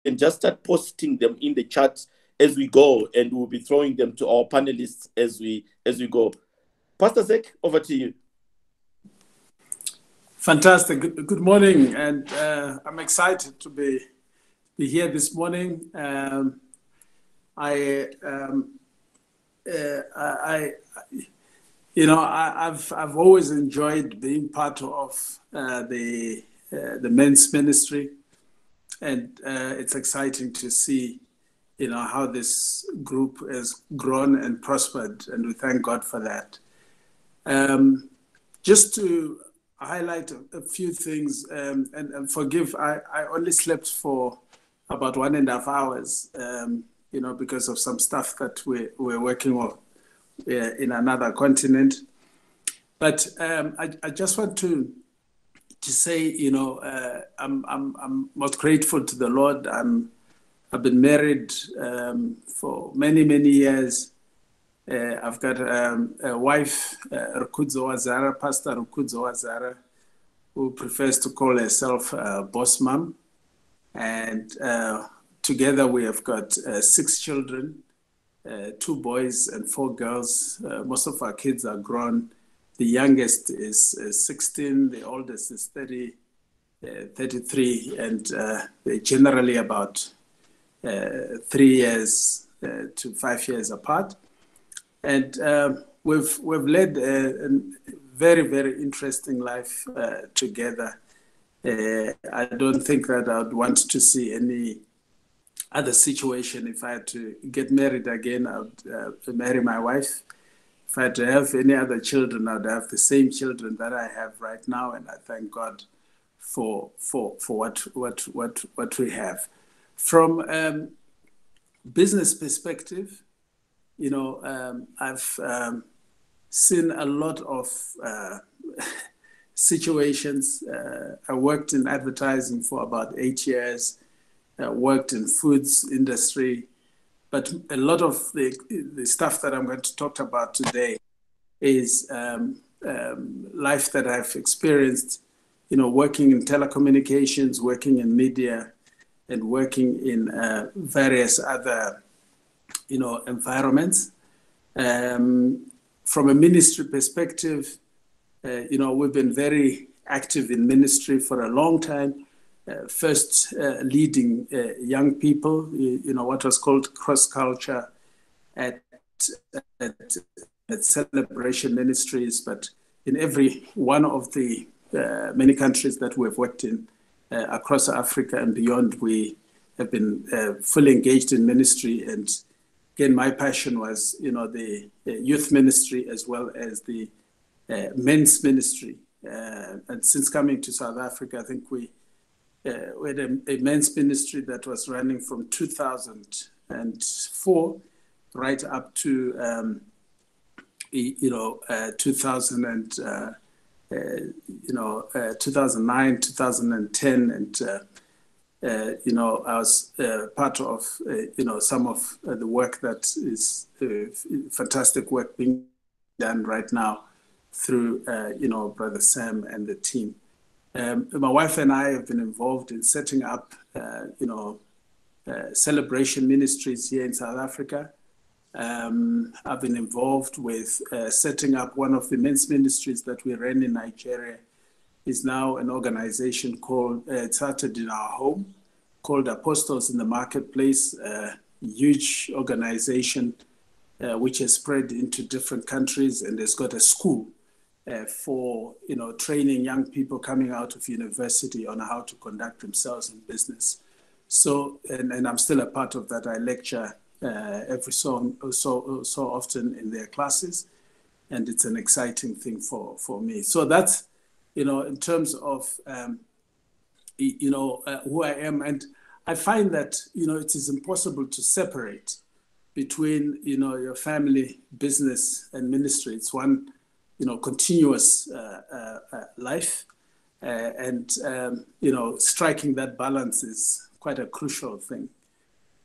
can just start posting them in the chat as we go, and we'll be throwing them to our panelists as we go. Pastor Zek, over to you. Fantastic. Good morning, and I'm excited to be here this morning. I've always enjoyed being part of the men's ministry, and it's exciting to see, how this group has grown and prospered, and we thank God for that. Just to highlight a few things, and forgive, I only slept for about 1.5 hours, because of some stuff that we're working on in another continent. But I just want to say, I'm most grateful to the Lord. I've been married for many, many years. I've got a wife, Rukudzo Wazara, Pastor Rukudzo Wazara, who prefers to call herself boss mom. And together we have got 6 children, 2 boys and 4 girls. Most of our kids are grown. The youngest is 16, the oldest is 33, and they're generally about 3 years to 5 years apart. And we've led a very, very interesting life together. I don't think that I'd want to see any other situation. If I had to get married again, I would marry my wife. If I had to have any other children, I'd have the same children that I have right now, and I thank God for what we have. From business perspective, I've seen a lot of situations. I worked in advertising for about 8 years. I worked in foods industry. But a lot of the stuff that I'm going to talk about today is life that I've experienced, working in telecommunications, working in media, and working in various other, environments. From a ministry perspective, we've been very active in ministry for a long time. First leading young people, what was called cross-culture at Celebration Ministries, but in every one of the many countries that we've worked in across Africa and beyond, we have been fully engaged in ministry. And again, my passion was, the youth ministry as well as the men's ministry. And since coming to South Africa, I think we had a men's ministry that was running from 2004 right up to 2009, 2010, and I was part of some of the work that is fantastic work being done right now through Brother Sam and the team. My wife and I have been involved in setting up, Celebration Ministries here in South Africa. I've been involved with setting up one of the men's ministries that we ran in Nigeria. Is now an organization called, it started in our home, called Apostles in the Marketplace, a huge organization which has spread into different countries and has got a school for training young people coming out of university on how to conduct themselves in business. So, and I'm still a part of that. I lecture every so often in their classes, and it's an exciting thing for me. So that's in terms of who I am, and I find that it is impossible to separate between your family, business, and ministry. It's one continuous life, and striking that balance is quite a crucial thing.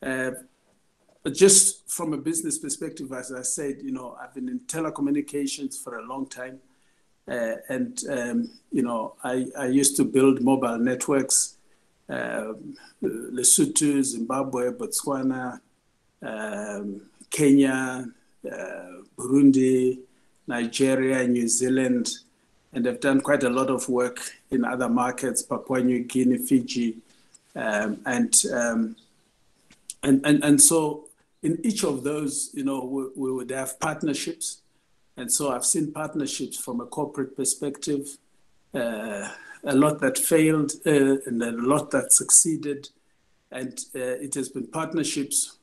But just from a business perspective, as I said, I've been in telecommunications for a long time, and I used to build mobile networks Lesotho, Zimbabwe, Botswana, Kenya, Burundi, Nigeria, New Zealand, and they've done quite a lot of work in other markets, Papua New Guinea, Fiji, and so in each of those, we would have partnerships. And so I've seen partnerships from a corporate perspective, a lot that failed and a lot that succeeded. And it has been partnerships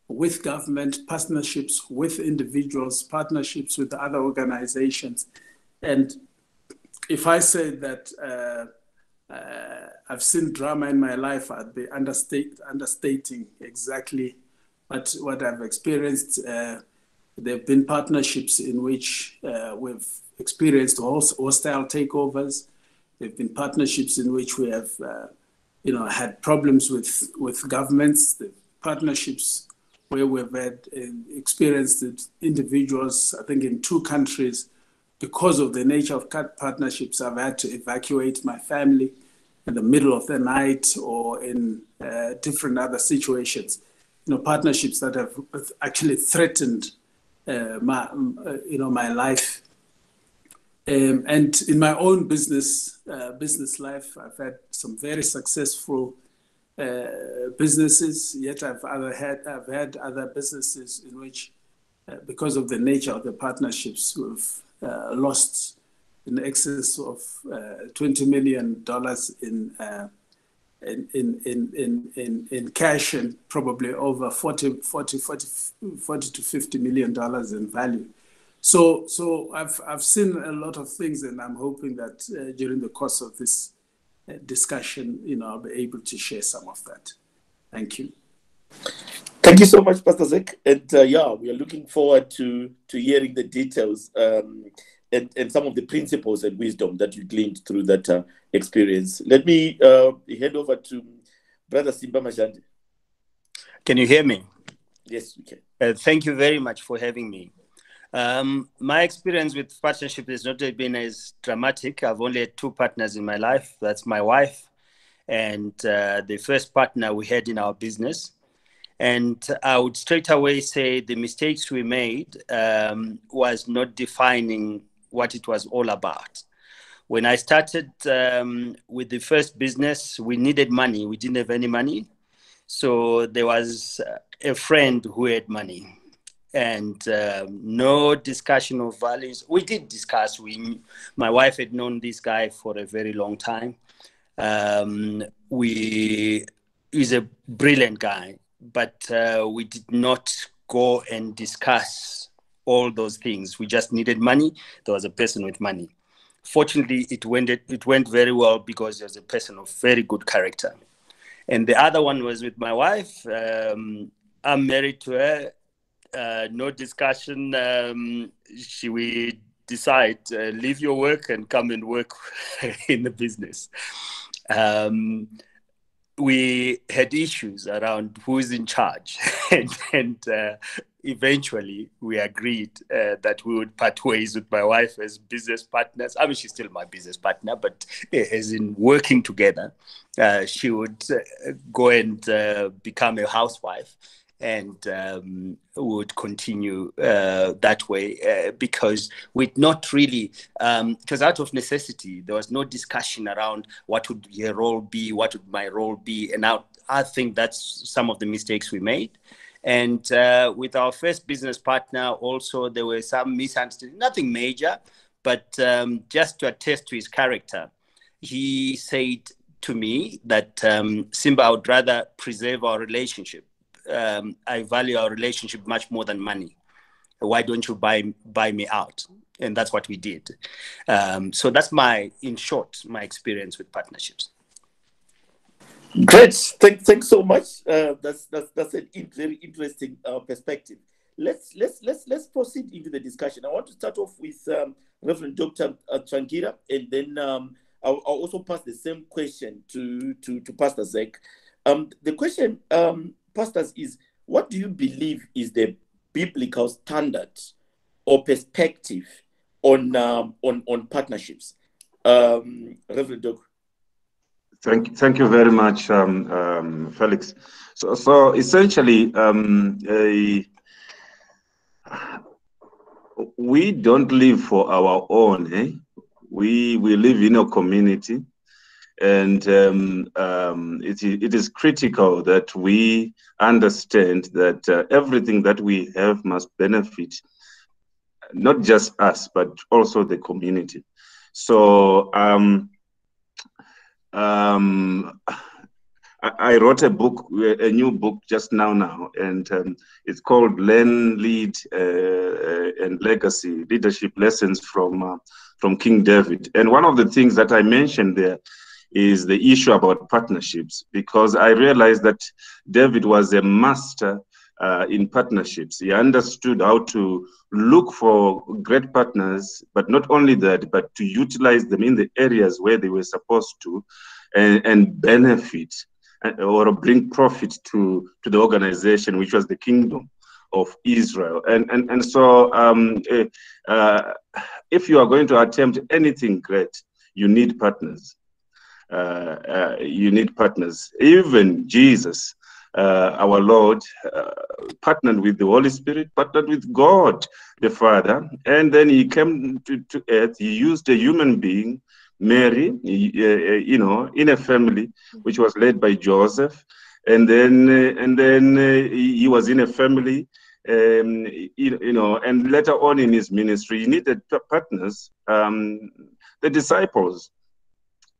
with government, partnerships with individuals, partnerships with other organizations. And if I say that I've seen drama in my life, I'd be understating exactly what I've experienced. There have been partnerships in which we've experienced hostile takeovers. There have been partnerships in which we have, had problems with governments. The partnerships where we've had experienced individuals, I think in 2 countries, because of the nature of partnerships, I've had to evacuate my family in the middle of the night or in different other situations. Partnerships that have actually threatened my life. And in my own business life, I've had some very successful businesses. Yet I've had other businesses in which, because of the nature of the partnerships, we've lost in excess of $20 million in cash, and probably over 40 to $50 million in value. So I've seen a lot of things, and I'm hoping that during the course of this discussion, I'll be able to share some of that. Thank you. Thank you so much, Pastor Zek. And we are looking forward to hearing the details and some of the principles and wisdom that you gleaned through that experience. Let me hand over to Brother Simba Majande. Can you hear me? Yes, we can. Thank you very much for having me. My experience with partnership has not been as dramatic. I've only had 2 partners in my life. That's my wife and the first partner we had in our business. And I would straight away say the mistakes we made was not defining what it was all about. When I started with the first business, we needed money. We didn't have any money. So there was a friend who had money. And no discussion of values. We did discuss. My wife had known this guy for a very long time. He's a brilliant guy, but we did not go and discuss all those things. We just needed money. There was a person with money. Fortunately, it went very well because there was a person of very good character. And the other one was with my wife. I'm married to her. No discussion. We decide, leave your work and come and work in the business. We had issues around who's in charge. and eventually we agreed that we would part ways with my wife as business partners. I mean, she's still my business partner, but as in working together, she would go and become a housewife. And would continue that way because we'd not really, because out of necessity, there was no discussion around what would your role be, what would my role be. And I think that's some of the mistakes we made. And with our first business partner also, there were some misunderstandings, nothing major, but just to attest to his character, he said to me that, Simba, I would rather preserve our relationship. I value our relationship much more than money. Why don't you buy me out? And that's what we did. So that's in short, my experience with partnerships. Great. Thanks so much. That's a very interesting perspective. Let's proceed into the discussion. I want to start off with Reverend Dr. Trangira, and then I'll also pass the same question to Pastor Zek. The question, pastors, is what do you believe is the biblical standard or perspective on partnerships? Reverend Doc. Thank you very much, Felix. So essentially, we don't live for our own. We live in a community, and it is critical that we understand that everything that we have must benefit not just us, but also the community. So I wrote a book, a new book just now, and it's called Learn, Lead, and Legacy, Leadership Lessons from King David. And one of the things that I mentioned there is the issue about partnerships, because I realized that David was a master in partnerships. He understood how to look for great partners, but not only that, but to utilize them in the areas where they were supposed to, and benefit or bring profit to the organization, which was the kingdom of Israel. And so if you are going to attempt anything great, you need partners. You need partners. Even Jesus, our Lord, partnered with the Holy Spirit, partnered with God the Father, and then he came to earth. He used a human being, Mary, in a family which was led by Joseph, and then he was in a family, and later on in his ministry, he needed partners, the disciples,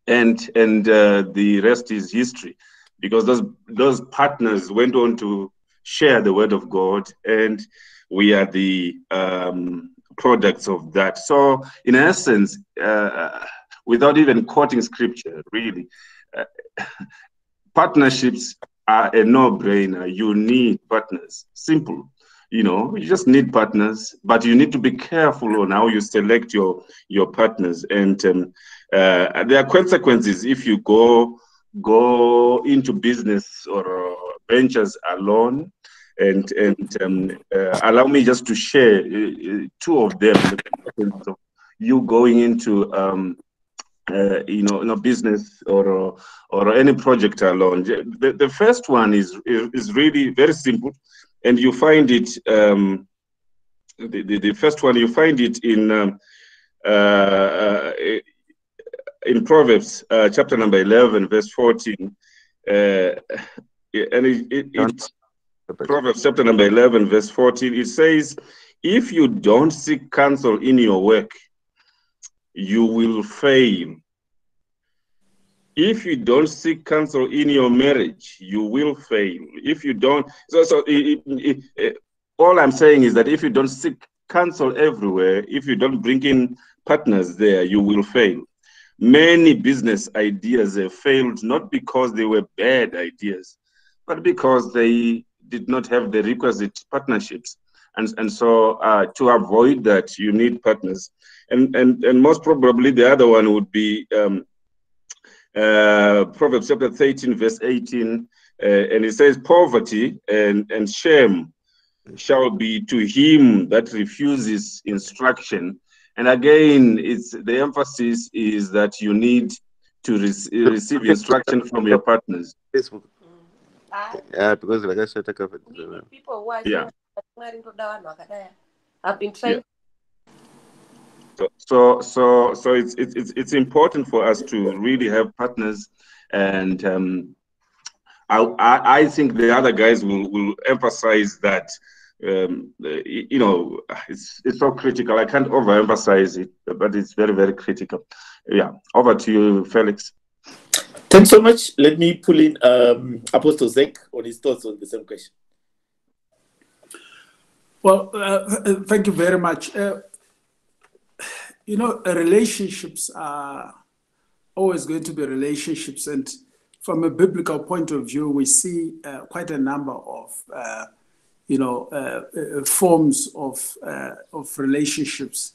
and the rest is history, because those partners went on to share the word of God, and we are the products of that. So, in essence, without even quoting scripture, really, partnerships are a no-brainer. You need partners. Simple. You just need partners, but you need to be careful on how you select your partners. And there are consequences if you go into business or ventures alone. And allow me just to share two of them. So you going into business or any project alone. The first one is really very simple, and you find it. The first one you find it in Proverbs chapter number 11, verse 14, and it Proverbs chapter number 11, verse 14. It says, "If you don't seek counsel in your work, you will fail. If you don't seek counsel in your marriage, you will fail. If you don't, all I'm saying is that if you don't seek counsel everywhere, if you don't bring in partners there, you will fail. Many business ideas have failed, not because they were bad ideas, but because they did not have the requisite partnerships. And so to avoid that, you need partners. And most probably the other one would be Proverbs chapter 13, verse 18, and it says, "Poverty and shame shall be to him that refuses instruction." And again, the emphasis is that you need to receive instruction from your partners. Facebook. Yeah, because like I said, people who are I've been trying. So it's important for us to really have partners, and I think the other guys will emphasize that. It's so critical. I can't overemphasize it, but it's very, very critical. Yeah, over to you, Felix. Thanks so much. Let me pull in Apostle Zek on his thoughts on the same question. Well, thank you very much. Relationships are always going to be relationships, and from a biblical point of view, we see quite a number of forms of relationships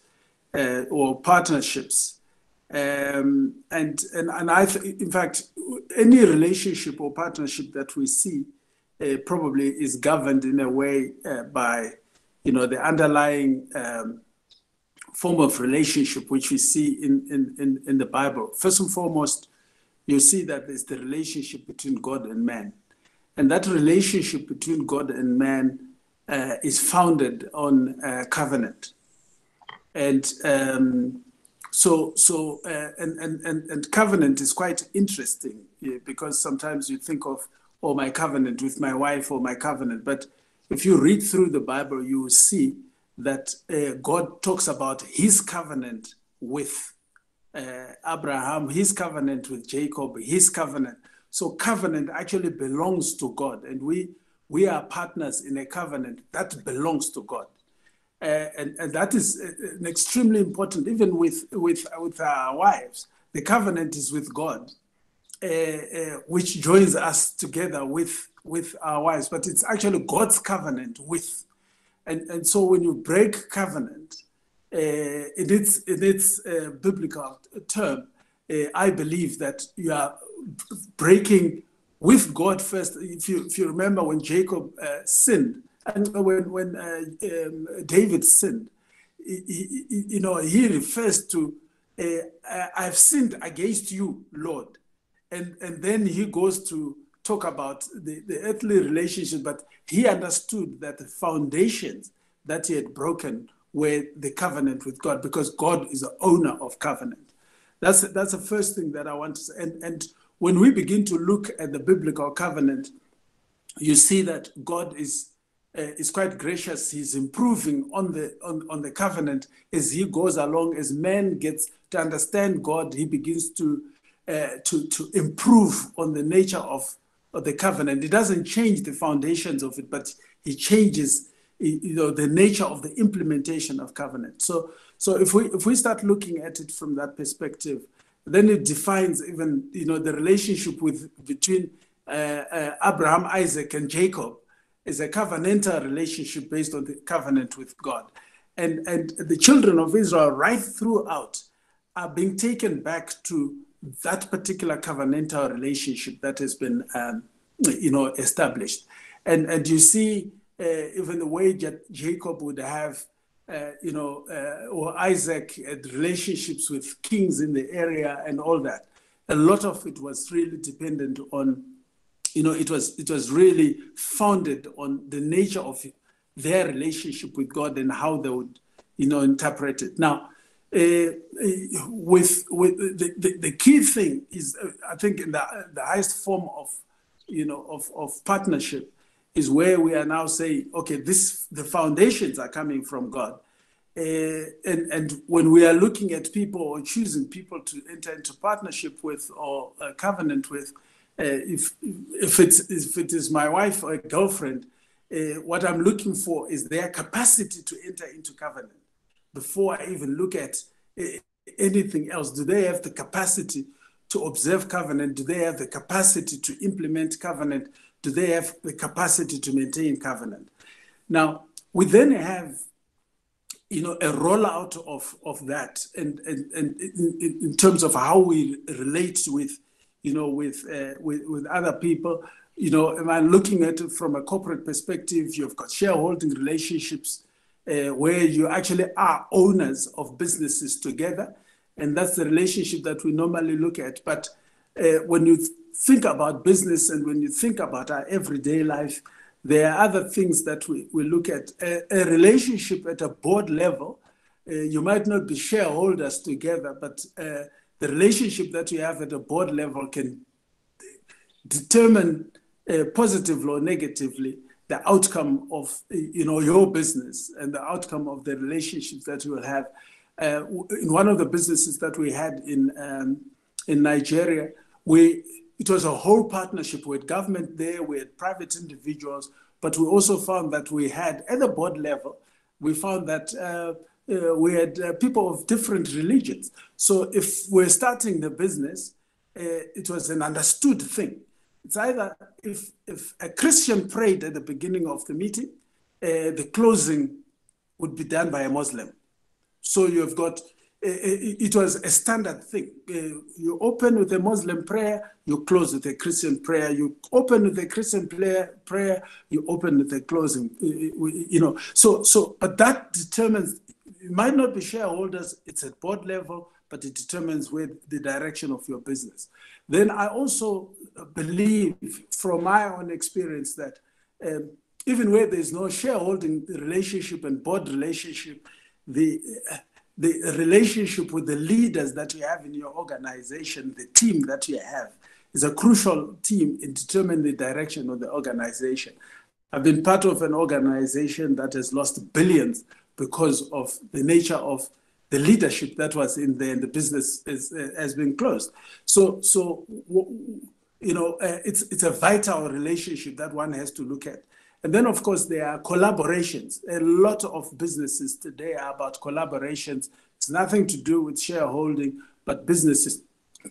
or partnerships, and in fact, any relationship or partnership that we see probably is governed in a way by the underlying form of relationship which we see in the Bible. First and foremost, you see that there's the relationship between God and man. And that relationship between God and man is founded on covenant. And and covenant is quite interesting, because sometimes you think of, oh, my covenant with my wife, or my covenant. But if you read through the Bible, you will see that God talks about his covenant with Abraham, his covenant with Jacob, his covenant. So covenant actually belongs to God, and we are partners in a covenant that belongs to God. And that is an extremely important, even with our wives. The covenant is with God, which joins us together with our wives, but it's actually God's covenant with. And so when you break covenant, in its biblical term, I believe that you are breaking with God first. If you remember when Jacob sinned, and when David sinned, he refers to, I've sinned against you, Lord. And then he goes to talk about the earthly relationship, but he understood that the foundations that he had broken were the covenant with God, because God is the owner of covenant. That's the first thing that I want to say. And when we begin to look at the biblical covenant, you see that God is quite gracious. He's improving on the covenant as he goes along. As man gets to understand God, he begins to improve on the nature of the covenant. It doesn't change the foundations of it, but he changes the nature of the implementation of covenant. So if we start looking at it from that perspective, then it defines even the relationship between Abraham, Isaac, and Jacob is a covenantal relationship based on the covenant with God. And the children of Israel right throughout are being taken back to that particular covenantal relationship that has been established. And you see even the way Jacob would have or Isaac had relationships with kings in the area and all that. A lot of it was really dependent on, it was really founded on the nature of their relationship with God and how they would, interpret it. Now, with the key thing is, I think, in the highest form of partnership is where we are now saying, okay, the foundations are coming from God. And when we are looking at people or choosing people to enter into partnership with or a covenant with, if it is my wife or a girlfriend, what I'm looking for is their capacity to enter into covenant. Before I even look at anything else, do they have the capacity to observe covenant? Do they have the capacity to implement covenant? Do they have the capacity to maintain covenant? Now, we then have a rollout of that, and in terms of how we relate with other people. Am I looking at it from a corporate perspective? You've got shareholding relationships where you actually are owners of businesses together, and that's the relationship that we normally look at. But when you think about business and when you think about our everyday life, there are other things that we look at. A relationship at a board level, you might not be shareholders together, but the relationship that you have at a board level can determine positively or negatively the outcome of your business and the outcome of the relationships that you will have. In one of the businesses that we had in Nigeria, it was a whole partnership with government there, we had private individuals, but we also found that we had, at the board level, we found that we had people of different religions. So if we're starting the business, it was an understood thing. It's either if a Christian prayed at the beginning of the meeting, the closing would be done by a Muslim. So you've got, it was a standard thing. You open with a Muslim prayer, you close with a Christian prayer. You open with a Christian prayer, you open with a closing. So, but that determines, it might not be shareholders, it's at board level, but it determines where the direction of your business. then I also believe, from my own experience, that even where there's no shareholding relationship and board relationship, the relationship with the leaders that you have in your organization, the team that you have, is a crucial team in determining the direction of the organization. I've been part of an organization that has lost billions because of the nature of the leadership that was in there, and the business has been closed. So you know, it's a vital relationship that one has to look at. And then, of course, there are collaborations. A lot of businesses today are about collaborations. It's nothing to do with shareholding, but businesses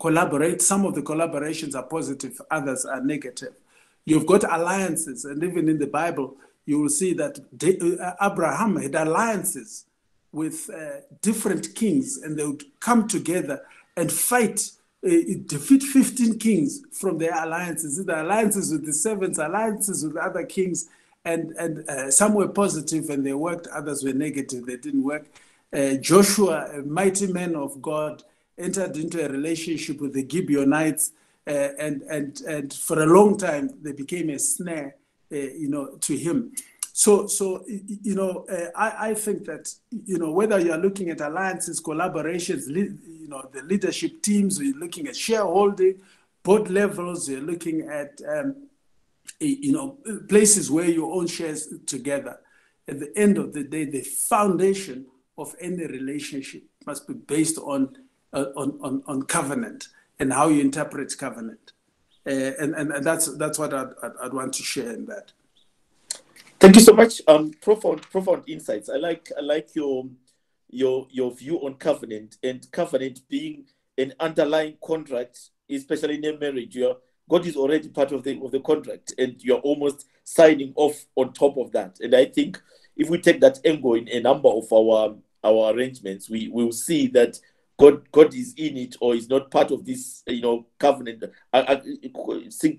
collaborate. Some of the collaborations are positive, others are negative. You've got alliances, and even in the Bible, you will see that Abraham had alliances with different kings, and they would come together and fight, defeat 15 kings from their alliances. The alliances with the servants, alliances with other kings, and some were positive and they worked, others were negative, they didn't work. Joshua, a mighty man of God, entered into a relationship with the Gibeonites, and for a long time they became a snare, you know, to him. So you know, I think that, you know, whether you are looking at alliances, collaborations, you know, the leadership teams, or you're looking at shareholding, board levels, you're looking at you know, places where you own shares together. At the end of the day, the foundation of any relationship must be based on covenant and how you interpret covenant, and that's what I'd want to share in that. Thank you so much. Profound insights. I like your view on covenant, and covenant being an underlying contract, especially in a marriage. God is already part of the contract, and you're almost signing off on top of that. And I think if we take that angle in a number of our arrangements, we will see that God is in it, or is not part of this, you know, covenant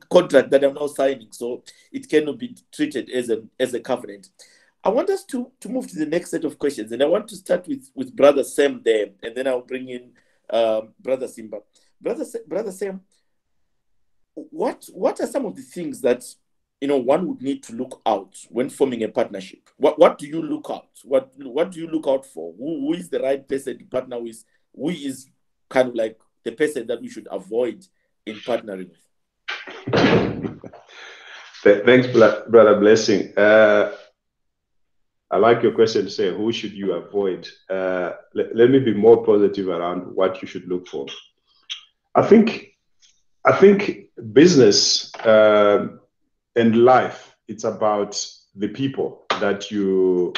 contract that I'm now signing. So it cannot be treated as a covenant. I want us to move to the next set of questions, and I want to start with Brother Sam there, and then I'll bring in Brother Simba. Brother Sam, what are some of the things that, you know, one would need to look out when forming a partnership? What do you look out? What do you look out for? Who is the right person to partner with? Who is kind of like the person that we should avoid in partnering with? Thanks, Brother Blessing. I like your question to say, who should you avoid? Let me be more positive around what you should look for. I think business and life, it's about the people that you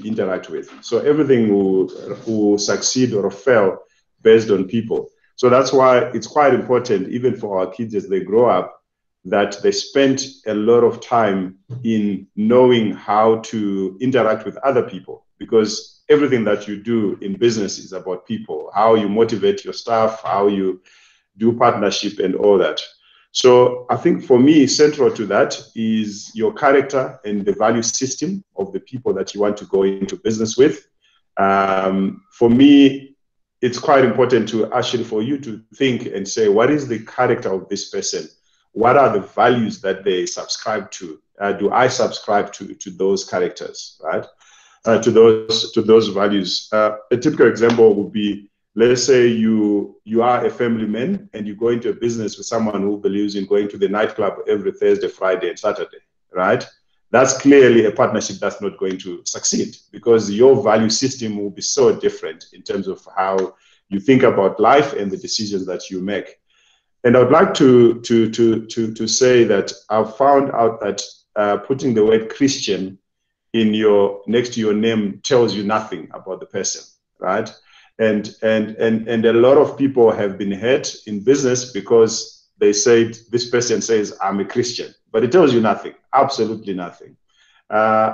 interact with. So everything will succeed or fail based on people. So that's why it's quite important, even for our kids as they grow up, that they spend a lot of time in knowing how to interact with other people, because everything that you do in business is about people, how you motivate your staff, how you do partnership and all that. So I think for me, central to that is your character and the value system of the people that you want to go into business with. For me, it's quite important to actually for you to think and say, what is the character of this person? What are the values that they subscribe to? Do I subscribe to those characters, right? To those values. A typical example would be, let's say you are a family man and you go into a business with someone who believes in going to the nightclub every Thursday, Friday, and Saturday, right? That's clearly a partnership that's not going to succeed, because your value system will be so different in terms of how you think about life and the decisions that you make. And I'd like to say that I've found out that putting the word Christian in next to your name tells you nothing about the person, right? And a lot of people have been hurt in business because they said, this person says, I'm a Christian, but it tells you nothing, absolutely nothing.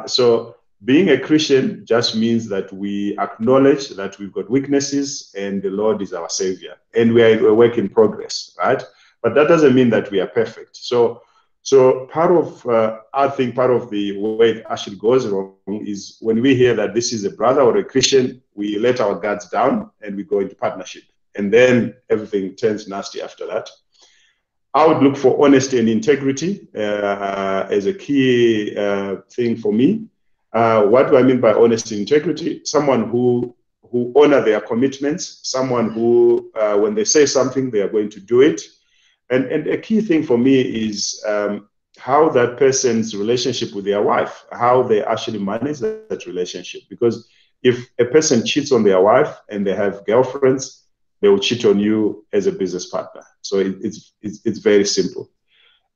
So being a Christian just means that we acknowledge that we've got weaknesses and the Lord is our savior, and we're a work in progress, right? But that doesn't mean that we are perfect. So part of, I think part of the way it actually goes wrong is when we hear that this is a brother or a Christian, we let our guards down and we go into partnership. And then everything turns nasty after that. I would look for honesty and integrity as a key thing for me. What do I mean by honesty and integrity? Someone who honor their commitments, someone who, when they say something, they are going to do it. And a key thing for me is how that person's relationship with their wife, how they actually manage that relationship. Because if a person cheats on their wife and they have girlfriends, they will cheat on you as a business partner. So it's very simple.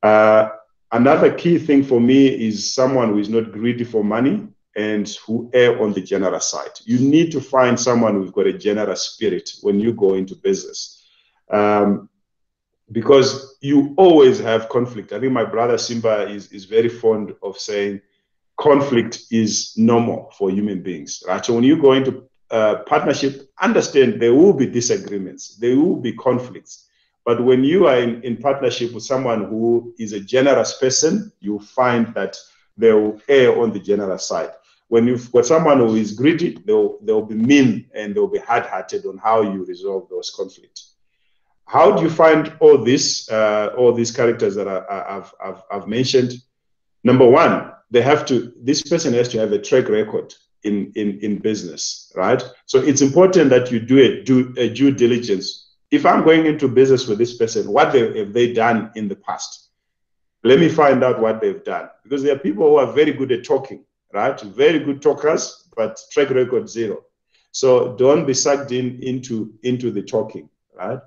Another key thing for me is someone who is not greedy for money and who err on the generous side. You need to find someone who's got a generous spirit when you go into business. Because you always have conflict. I think my brother Simba is very fond of saying conflict is normal for human beings, right? So when you go into partnership, understand there will be disagreements, there will be conflicts. But when you are in partnership with someone who is a generous person, you find that they will err on the generous side. When you've got someone who is greedy, they'll be mean and they'll be hard-hearted on how you resolve those conflicts. How do you find all these characters that I've mentioned? Number one, this person has to have a track record in business, right? So it's important that you do a due diligence. If I'm going into business with this person, what have they done in the past? Let me find out what they've done, because there are people who are very good at talking, right? Very good talkers, but track record zero. So don't be sucked into the talking, right?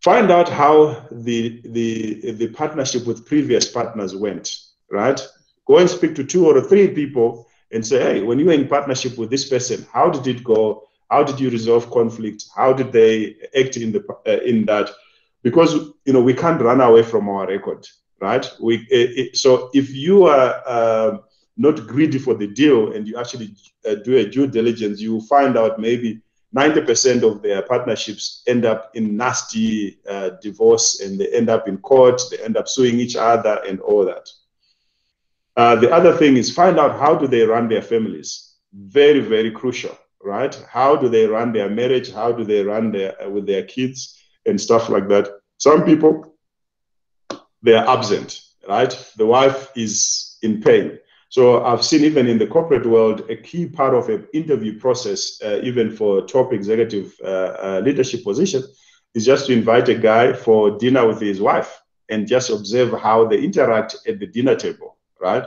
Find out how the partnership with previous partners went, right? Go and speak to 2 or 3 people and say, hey, when you were in partnership with this person, how did it go? How did you resolve conflict? How did they act in that? Because we can't run away from our record, right? So if you are not greedy for the deal and you actually do a due diligence, you will find out maybe 90% of their partnerships end up in nasty divorce, and they end up in court, they end up suing each other and all that. The other thing is find out how do they run their families. Very, very crucial, right? How do they run their marriage? How do they run with their kids and stuff like that? Some people, they are absent, right? The wife is in pain. So I've seen even in the corporate world, a key part of an interview process, even for top executive leadership position, is just to invite a guy for dinner with his wife and just observe how they interact at the dinner table, right?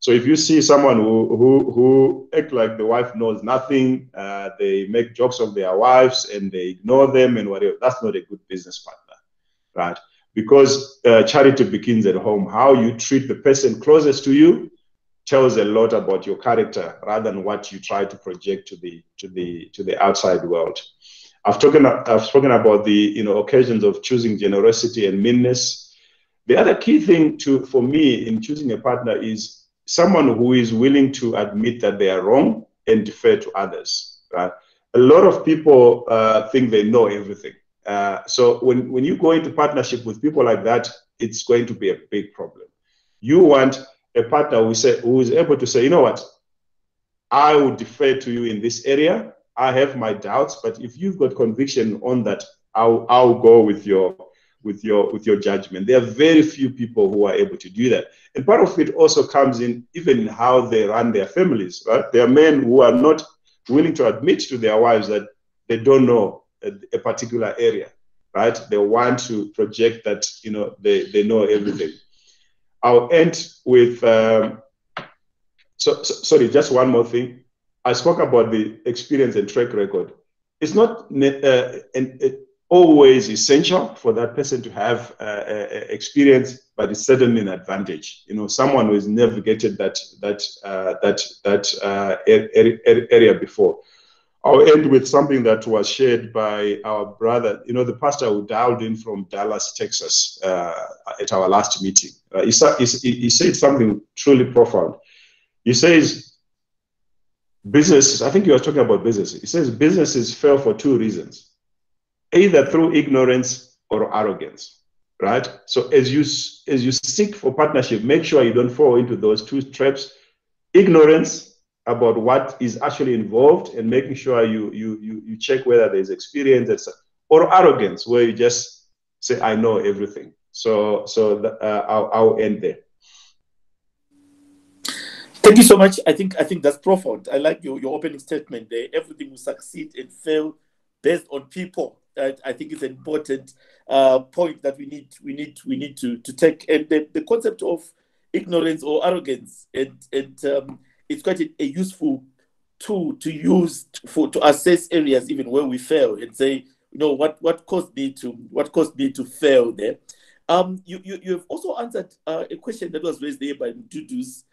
So if you see someone who act like the wife knows nothing, they make jokes of their wives and they ignore them and whatever, that's not a good business partner, right? Because charity begins at home. How you treat the person closest to you tells a lot about your character rather than what you try to project to the outside world. I've spoken about the occasions of choosing generosity and meanness. The other key thing for me in choosing a partner is someone who is willing to admit that they are wrong and defer to others. Right? A lot of people think they know everything. So when you go into partnership with people like that, it's going to be a big problem. You want a partner who is able to say, you know what, I will defer to you in this area. I have my doubts, but if you've got conviction on that, I'll go with your judgment. There are very few people who are able to do that. And part of it also comes in even in how they run their families, right? There are men who are not willing to admit to their wives that they don't know a particular area, right? They want to project that, they know everything. I'll end with, sorry, just one more thing. I spoke about the experience and track record. It's not always essential for that person to have experience, but it's certainly an advantage. Someone who has navigated that area before. I'll end with something that was shared by our brother, the pastor who dialed in from Dallas, Texas, at our last meeting. He said something truly profound. He says, businesses, I think you are talking about businesses. He says businesses fail for 2 reasons, either through ignorance or arrogance, right? So as you seek for partnership, make sure you don't fall into those 2 traps: ignorance about what is actually involved and making sure you check whether there's experience, or arrogance, where you just say, I know everything. I'll end there. Thank you so much. I think that's profound. I like your opening statement there. Everything will succeed and fail based on people. I think it's an important point that we need to take. And the concept of ignorance or arrogance, and it's quite a useful tool to use to assess areas even where we fail and say, what caused me to fail there. You have also answered a question that was raised there by Dudus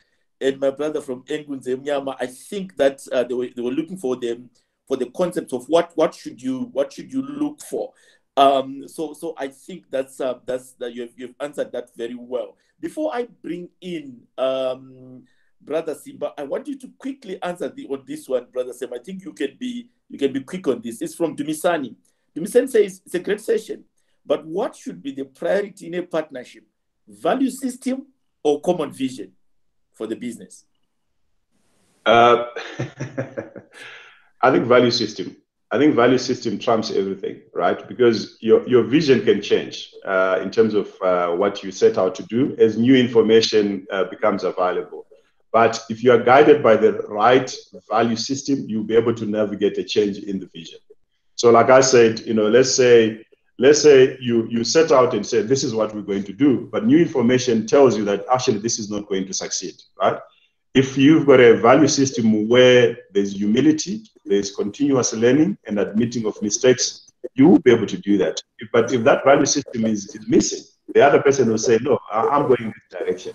and my brother from Engunze Mnyama. I think that they were looking for the concept of what should you look for. So I think that's that you've answered that very well. Before I bring in Brother Simba, I want you to quickly answer on this one, Brother Sam. I think you can be quick on this. It's from Dumisani. Dumisani says it's a great session, but what should be the priority in a partnership? Value system or common vision for the business? I think value system. I think value system trumps everything, right? Because your vision can change in terms of what you set out to do as new information becomes available. But if you are guided by the right value system, you'll be able to navigate a change in the vision. So like I said, let's say you set out and said, this is what we're going to do, but new information tells you that actually this is not going to succeed, right? If you've got a value system where there's humility, there's continuous learning and admitting of mistakes, you will be able to do that. But if that value system is missing, the other person will say, no, I'm going in this direction,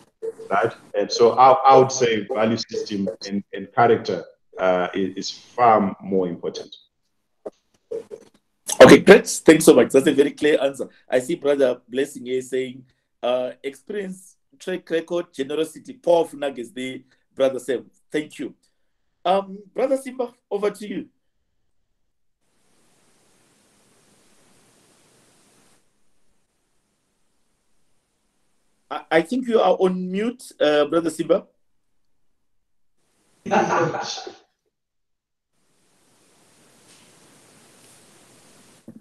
right? And so I would say value system and character is far more important. Okay, great. Thanks so much. That's a very clear answer. I see Brother Blessing here saying, experience, track record, generosity, powerful nuggets there, Brother Sam. Thank you. Brother Simba, over to you. I think you are on mute, Brother Simba.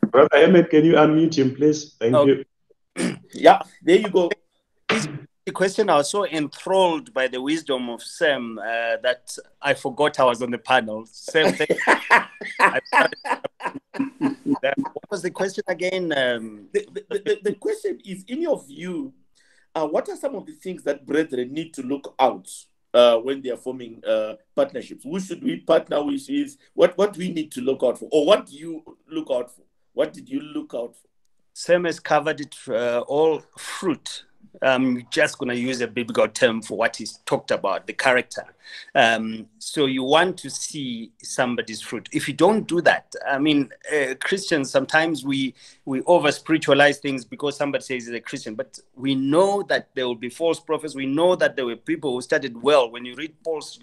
Brother Emmett, can you unmute him, please? Thank you. Yeah, there you go. The question, I was so enthralled by the wisdom of Sam that I forgot I was on the panel. Sam, what was the question again? The question is, in your view, what are some of the things that brethren need to look out when they are forming partnerships? Who should we partner with? What do we need to look out for? Or what do you look out for? What did you look out for? Sam has covered it all. Fruit. I'm just going to use a biblical term for what he's talked about, the character. So you want to see somebody's fruit. If you don't do that, I mean, Christians, sometimes we over-spiritualize things because somebody says he's a Christian, but we know that there will be false prophets. We know that there were people who studied well. When you read Paul's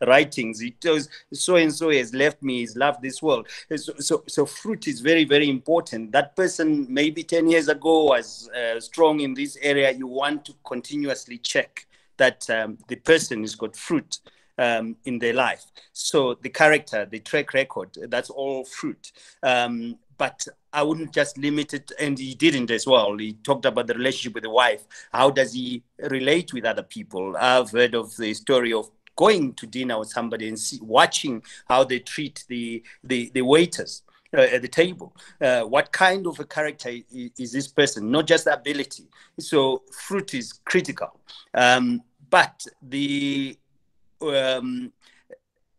writings, he tells, so-and-so has left me, he's loved this world. So fruit is very, very important. That person maybe 10 years ago was strong in this area. You want to continuously check that the person has got fruit in their life. So the character, the track record, that's all fruit. But I wouldn't just limit it, and he didn't as well. He talked about the relationship with the wife. How does he relate with other people? I've heard of the story of going to dinner with somebody and watching how they treat the waiters at the table. What kind of a character is this person? Not just the ability. So fruit is critical. But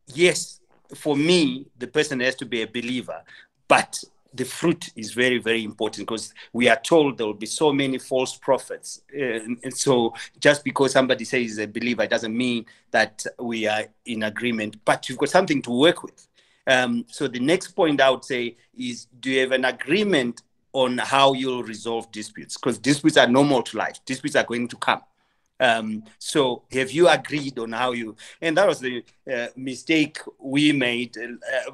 yes, for me, the person has to be a believer, but the fruit is very, very important because we are told there will be so many false prophets. And so just because somebody says he's a believer, it doesn't mean that we are in agreement, but you've got something to work with. So the next point I would say is, do you have an agreement on how you'll resolve disputes? Because disputes are normal to life. Disputes are going to come. So have you agreed on how you, and that was the mistake we made.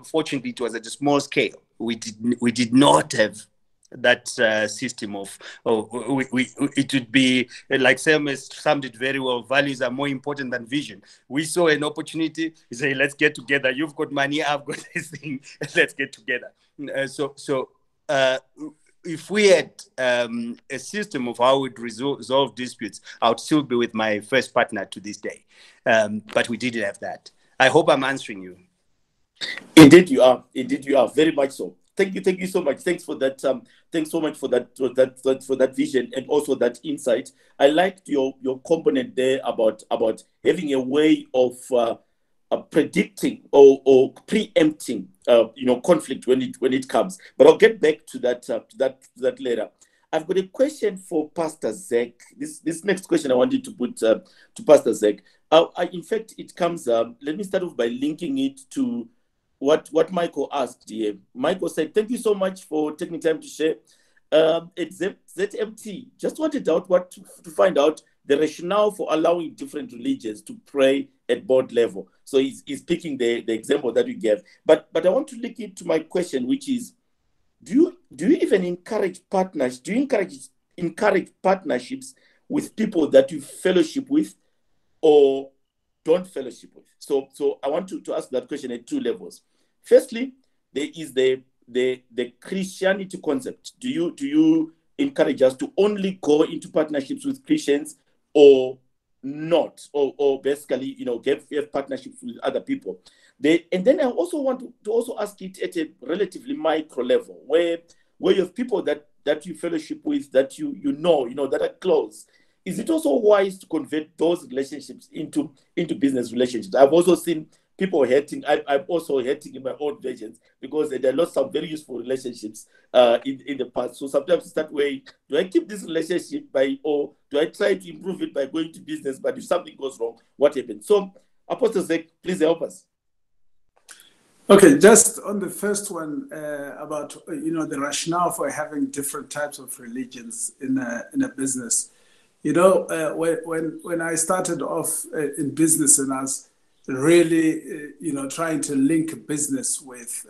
Fortunately, it was at a small scale. We did not have that system of, it would be, like Sam has summed it very well, values are more important than vision. We saw an opportunity, we say, let's get together. You've got money, I've got this thing, let's get together. if we had a system of how we'd resolve disputes, I would still be with my first partner to this day. But we didn't have that. I hope I'm answering you. Indeed, you are. Indeed, you are. Very much so. Thank you. Thank you so much. Thanks for that. Thanks so much for that vision and also that insight. I liked your component there about having a way of predicting or preempting conflict when it comes. But I'll get back to that later. I've got a question for Pastor Zach. This next question I wanted to put to Pastor Zach. In fact, it comes. Let me start off by linking it to what Michael asked here. Michael said, "Thank you so much for taking time to share." At ZMT, just wanted out to find out the rationale for allowing different religions to pray at board level. So he's picking the example that we gave. But I want to link it to my question, which is, do you even encourage partners? Do you encourage partnerships with people that you fellowship with or don't fellowship with? So I want to ask that question at two levels. Firstly, there is the Christianity concept. Do you encourage us to only go into partnerships with Christians or not, or basically, have partnerships with other people? And then I also want to also ask it at a relatively micro level, where you have people that you fellowship with, that you know that are close. Is it also wise to convert those relationships into business relationships? I've also seen people hating. I'm also hating in my own visions because there are lots of very useful relationships in the past. So sometimes it's that way. Do I keep this relationship or do I try to improve it by going to business? But if something goes wrong, what happens? So, Apostle Zach, please help us. Okay, just on the first one about the rationale for having different types of religions in a business. When I started off in business and I was really, trying to link business with,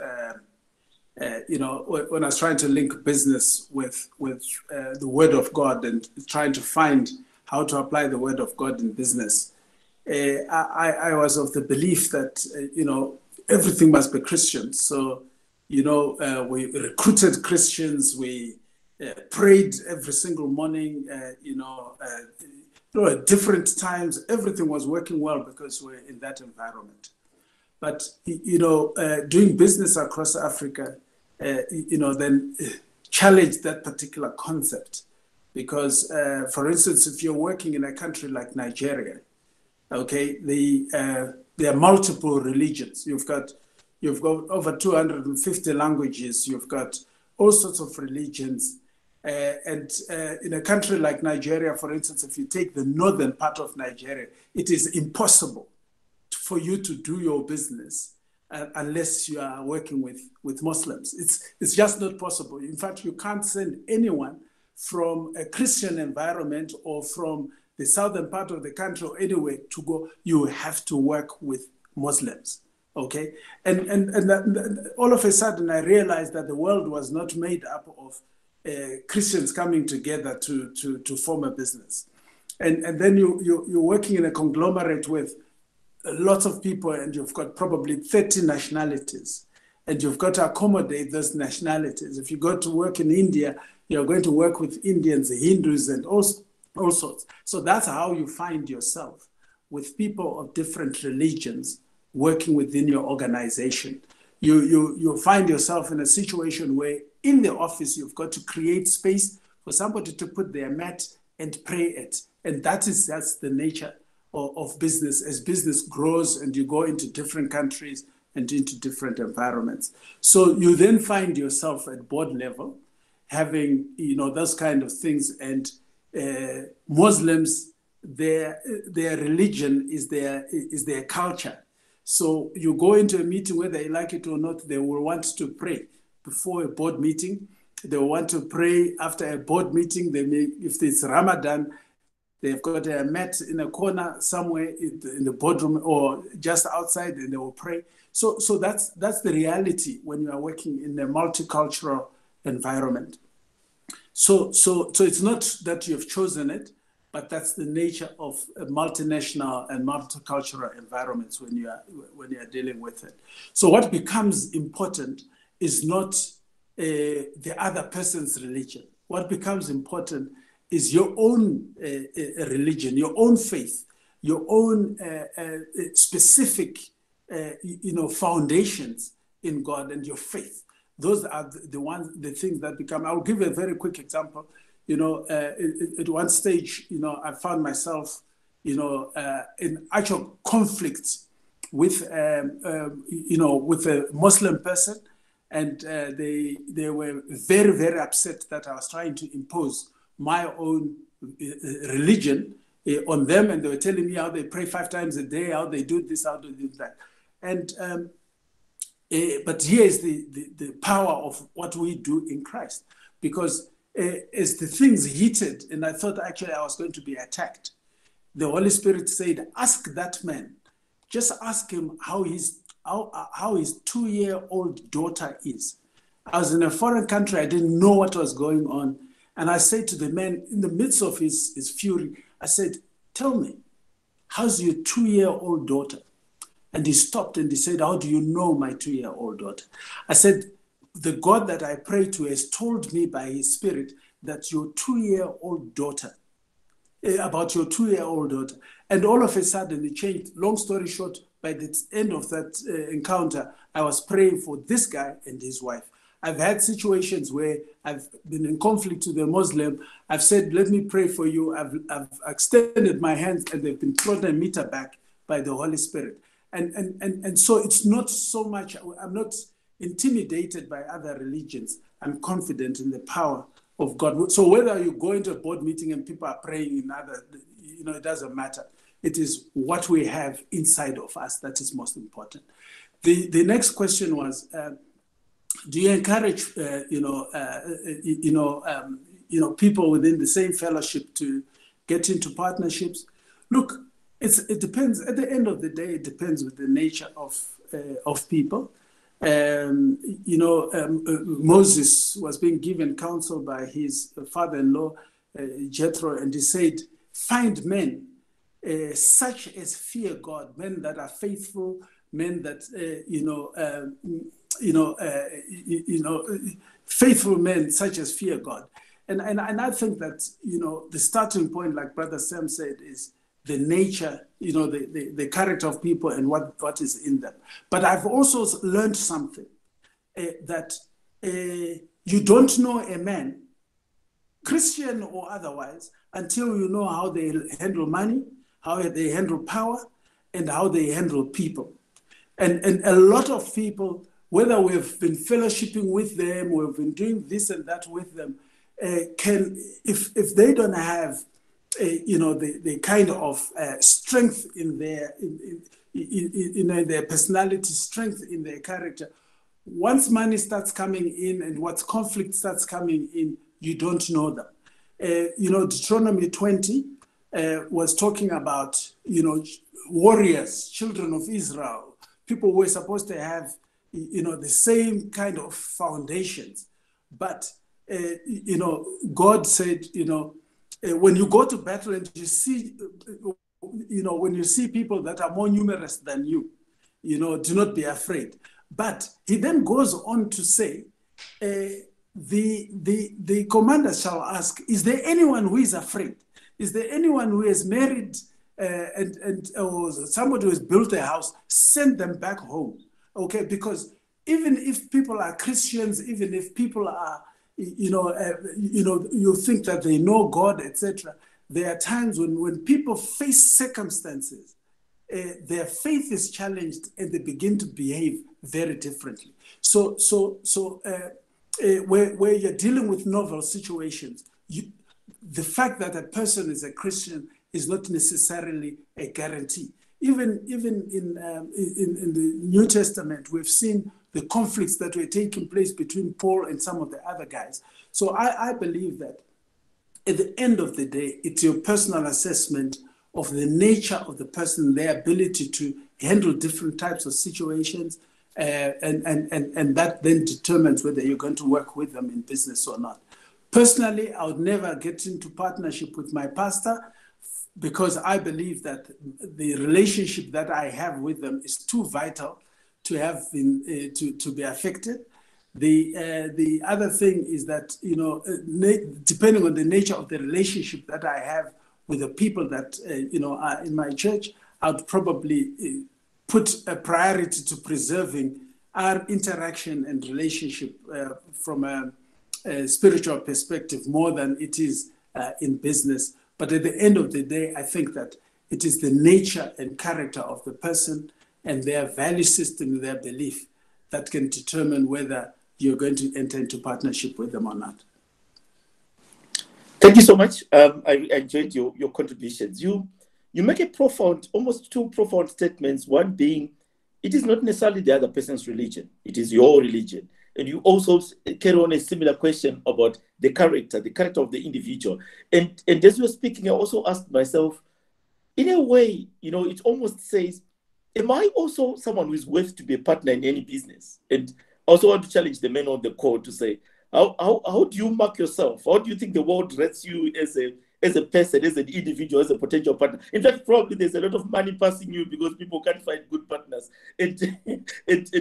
when I was trying to link business with the Word of God and trying to find how to apply the Word of God in business, I was of the belief that, everything must be Christian. So, we recruited Christians, we prayed every single morning, at different times, everything was working well because we're in that environment. But, doing business across Africa, then challenged that particular concept. Because, for instance, if you're working in a country like Nigeria, okay, there are multiple religions. You've got over 250 languages. You've got all sorts of religions. And in a country like Nigeria, for instance, if you take the northern part of Nigeria, it is impossible for you to do your business unless you are working with Muslims. It's just not possible. In fact, you can't send anyone from a Christian environment or from the southern part of the country or anywhere to go. You have to work with Muslims. Okay, and all of a sudden I realized that the world was not made up of Christians coming together to form a business, and then you're working in a conglomerate with lots of people, and you've got probably 30 nationalities, and you've got to accommodate those nationalities. If you go to work in India, you're going to work with Indians, Hindus, and all sorts. So that's how you find yourself with people of different religions working within your organization. You find yourself in a situation where in the office, you've got to create space for somebody to put their mat and pray it. And that's the nature of business. As business grows and you go into different countries and into different environments. So you then find yourself at board level having, those kind of things. And Muslims, their religion is their culture. So you go into a meeting, whether you like it or not, they will want to pray before a board meeting. They will want to pray after a board meeting. If it's Ramadan, they've got a mat in a corner somewhere in the boardroom or just outside, and they will pray. So that's the reality when you are working in a multicultural environment. So it's not that you've chosen it, but that's the nature of multinational and multicultural environments when you are dealing with it. So what becomes important is not the other person's religion. What becomes important is your own religion, your own faith, your own specific, foundations in God and your faith. Those are the things that become. I'll give you a very quick example. At one stage, I found myself, in actual conflict with, with a Muslim person, and they were very, very upset that I was trying to impose my own religion on them, and they were telling me how they pray 5 times a day, how they do this, how they do that. And but here is the power of what we do in Christ, because as the things heated, and I thought actually I was going to be attacked, the Holy Spirit said, ask that man, just ask him how his 2-year-old daughter is. I was in a foreign country, I didn't know what was going on. And I said to the man, in the midst of his fury, I said, tell me, how's your 2-year-old daughter? And he stopped and he said, how do you know my 2-year-old daughter? I said, the God that I pray to has told me by his Spirit that your 2-year-old daughter, about your 2-year-old daughter. And all of a sudden it changed. Long story short, by the end of that encounter, I was praying for this guy and his wife. I've had situations where I've been in conflict with a Muslim. I've said, let me pray for you. I've extended my hands and they've been thrown a meter back by the Holy Spirit. And so it's not so much, I'm not intimidated by other religions. I'm confident in the power of God. So whether you go into a board meeting and people are praying in other, it doesn't matter. It is what we have inside of us that is most important. The next question was, do you encourage, people within the same fellowship to get into partnerships? Look, it depends. At the end of the day, it depends with the nature of people. Moses was being given counsel by his father-in-law, Jethro, and he said, find men such as fear God, men that are faithful, men that, faithful men such as fear God. And I think that, the starting point, like Brother Sam said, is the nature, the character of people and what is in them. But I've also learned something, that you don't know a man, Christian or otherwise, until you know how they handle money, how they handle power, and how they handle people. And a lot of people, whether we've been fellowshipping with them, we've been doing this and that with them, if they don't have the kind of strength in their their personality, strength in their character, once money starts coming in and once conflict starts coming in, you don't know them. Deuteronomy 20 was talking about warriors, children of Israel, people who were supposed to have the same kind of foundations, but God said, when you go to battle and you see, when you see people that are more numerous than you, do not be afraid. But he then goes on to say, the commander shall ask, is there anyone who is afraid? Is there anyone who is married or somebody who has built a house? Send them back home, okay? Because even if people are Christians, even if people are, you think that they know God, etc. There are times when people face circumstances, their faith is challenged and they begin to behave very differently. So where you're dealing with novel situations, the fact that a person is a Christian is not necessarily a guarantee. Even in the New Testament, we've seen the conflicts that were taking place between Paul and some of the other guys. So I believe that at the end of the day, it's your personal assessment of the nature of the person, their ability to handle different types of situations, and that then determines whether you're going to work with them in business or not. Personally, I would never get into partnership with my pastor because I believe that the relationship that I have with them is too vital to have to be affected. The other thing is that, you know, depending on the nature of the relationship that I have with the people that, you know, are in my church, I'd probably put a priority to preserving our interaction and relationship from a spiritual perspective more than it is in business. But at the end of the day, I think that it is the nature and character of the person and their value system, their belief, that can determine whether you're going to enter into partnership with them or not. Thank you so much. I enjoyed your contributions. You make a profound, almost two profound statements. One being, it is not necessarily the other person's religion. It is your religion. And you also carry on a similar question about the character of the individual. And as you were speaking, I also asked myself, in a way, you know, it almost says, am I also someone who is worth to be a partner in any business? And I also want to challenge the men on the call to say, how do you mark yourself? How do you think the world rates you as a person, as an individual, as a potential partner? In fact, probably there's a lot of money passing you because people can't find good partners. And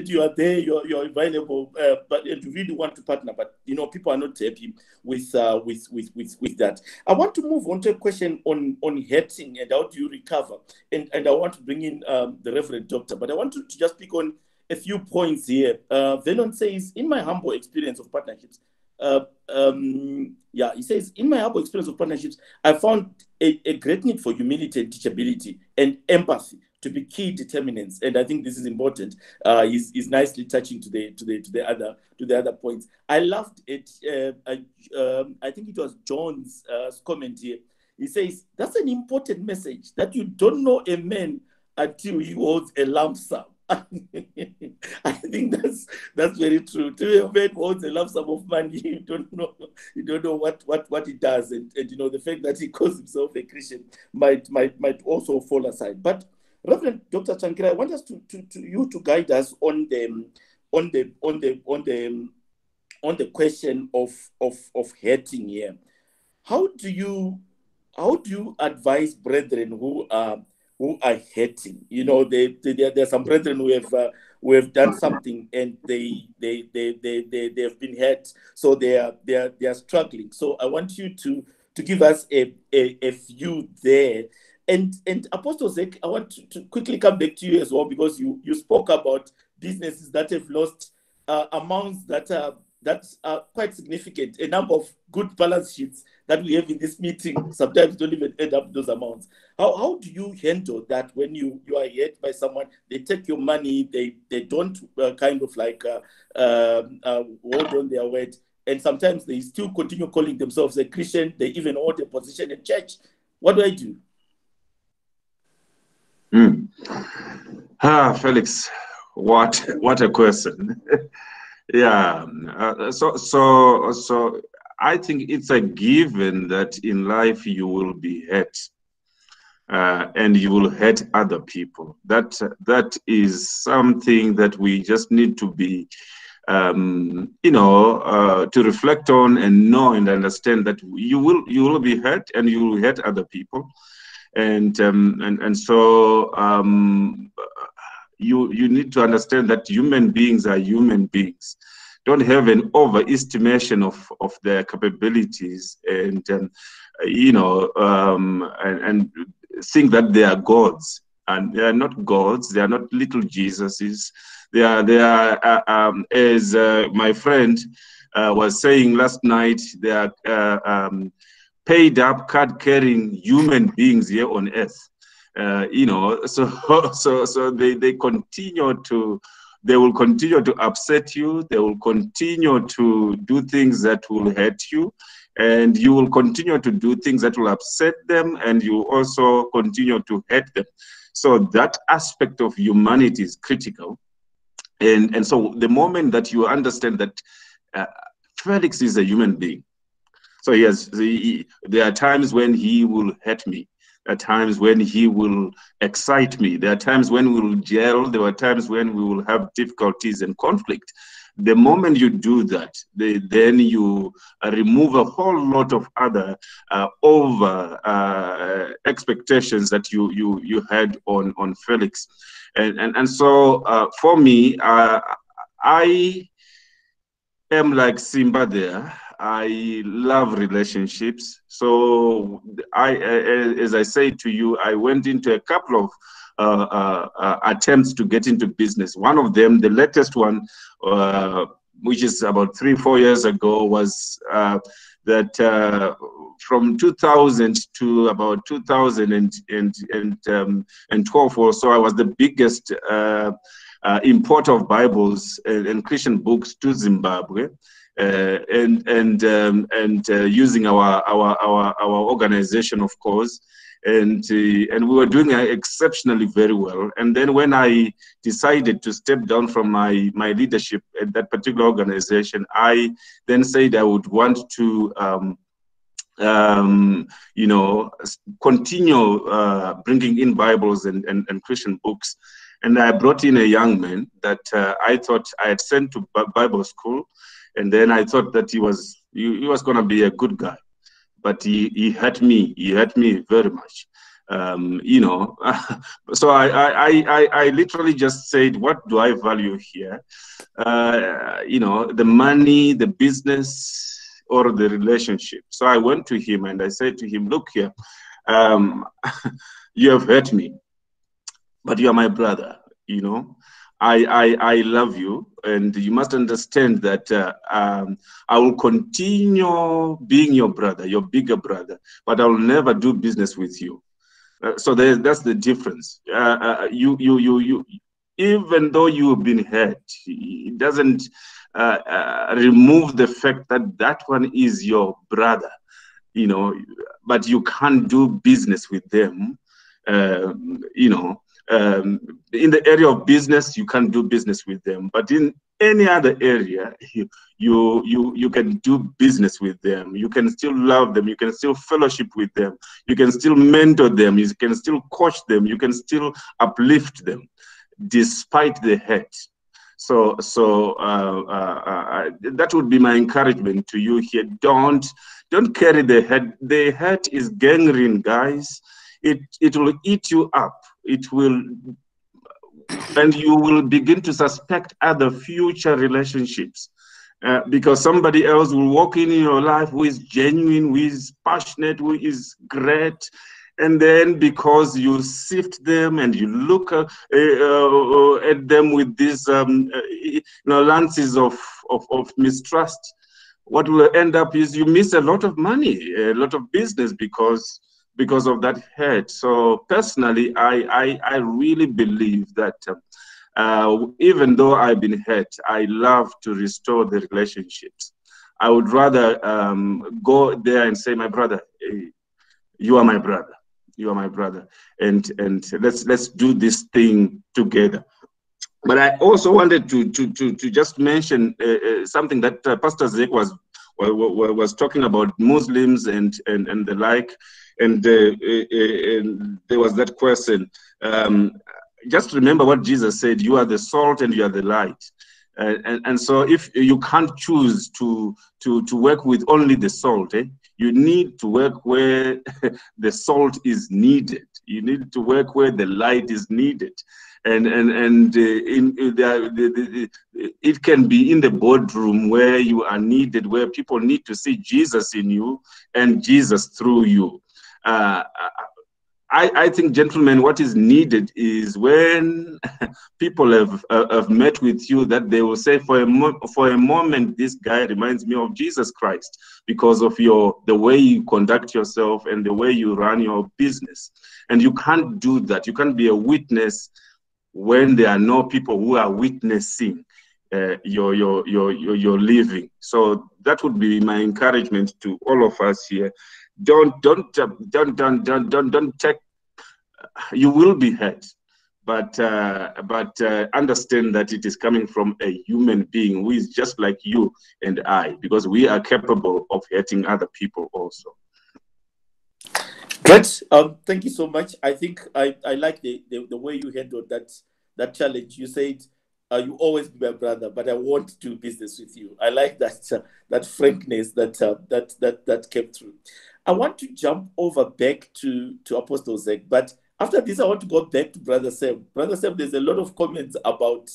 you are there, you're available, but and you really want to partner, but you know people are not happy with that. I want to move on to a question on hurting and how do you recover. And I want to bring in the Reverend Doctor, but I want to just pick on a few points here. Vernon says, in my humble experience of partnerships, he says, in my humble experience of partnerships, I found a great need for humility and teachability and empathy to be key determinants. And I think this is important. He's nicely touching to the other points. I loved it. I think it was John's comment here. He says, that's an important message, that you don't know a man until he holds a lump sum. I think that's very true. To a man who owns a lump sum of money, you don't know what he does, and you know the fact that he calls himself a Christian might also fall aside. But Reverend Dr. Chankira, I want us to guide us on the question of hurting here. How do you advise brethren who are hurting? You know, there are some brethren who have done something and they have been hurt, so they are struggling. So I want you to give us a view there. And Apostle Zek, I want to quickly come back to you as well, because you spoke about businesses that have lost amounts that are quite significant. A number of good balance sheets that we have in this meeting sometimes don't even end up those amounts. How do you handle that when you are hurt by someone? They take your money, they don't kind of like hold on their word, and sometimes they still continue calling themselves a Christian. They even hold a position in church. What do I do? Felix, what a question. Yeah. So I think it's a given that in life you will be hurt, and you will hurt other people. That is something that we just need to be, to reflect on and know and understand that you will be hurt and you will hurt other people, and so you need to understand that human beings are human beings. Don't have an overestimation of their capabilities, and and think that they are gods, and they are not gods. They are not little Jesuses. They are as my friend was saying last night, they are paid up, card-carrying human beings here on earth. So they continue to. They will continue to upset you. They will continue to do things that will hurt you. And you will continue to do things that will upset them. And you also continue to hurt them. So that aspect of humanity is critical. And so the moment that you understand that Felix is a human being. So yes, there are times when he will hurt me. There are times when he will excite me. There are times when we will gel. There are times when we will have difficulties and conflict. The moment you do that, then you remove a whole lot of other expectations that you had on Felix. And so for me, I am like Simba there. I love relationships. So as I say to you, I went into a couple of attempts to get into business. One of them, the latest one, which is about 3-4 years ago, was that from 2000 to about 2012 or so, I was the biggest importer of Bibles and Christian books to Zimbabwe. Using our organization, of course, and we were doing exceptionally very well. And then when I decided to step down from my leadership at that particular organization, I then said I would want to continue bringing in Bibles and Christian books. And I brought in a young man that I thought I had sent to Bible school. And then I thought that he was going to be a good guy, but he hurt me. He hurt me very much, So I literally just said, what do I value here? The money, the business, or the relationship. So I went to him and I said to him, look here, you have hurt me, but you are my brother. I love you, and you must understand that I will continue being your brother, your bigger brother, but I will never do business with you. So that's the difference. You, even though you have been hurt, it doesn't remove the fact that that one is your brother, but you can't do business with them, in the area of business, you can't do business with them, but in any other area, you can do business with them. You can still love them. You can still fellowship with them. You can still mentor them. You can still coach them. You can still uplift them, despite the hurt. So that would be my encouragement to you here. Don't carry the hurt. The hurt is gangrene, guys. It will eat you up. It will, and you will begin to suspect other future relationships because somebody else will walk in your life who is genuine, who is passionate, who is great, and then because you sift them and you look at them with these lances of mistrust, what will end up is you miss a lot of money, a lot of business because of that hurt. So personally, I really believe that even though I've been hurt, I love to restore the relationships. I would rather go there and say, my brother, you are my brother. You are my brother. And let's do this thing together. But I also wanted to just mention something that Pastor Zek was talking about, Muslims and the like. And there was that question. Just remember what Jesus said: you are the salt and you are the light. And so if you can't choose to work with only the salt, you need to work where the salt is needed. You need to work where the light is needed. And it can be in the boardroom where you are needed, where people need to see Jesus in you and Jesus through you. I think, gentlemen, what is needed is when people have met with you, that they will say, for a moment, this guy reminds me of Jesus Christ because of the way you conduct yourself and the way you run your business. And you can't do that. You can't be a witness when there are no people who are witnessing your living. So that would be my encouragement to all of us here. Don't take. You will be hurt, but understand that it is coming from a human being who is just like you and I, because we are capable of hurting other people also. Great. Thank you so much. I think I like the way you handled that challenge. You said you always be my brother, but I want to do business with you. I like that frankness that came through. I want to jump over back to Apostle Zek, but after this, I want to go back to Brother Sam. Brother Sam, there's a lot of comments about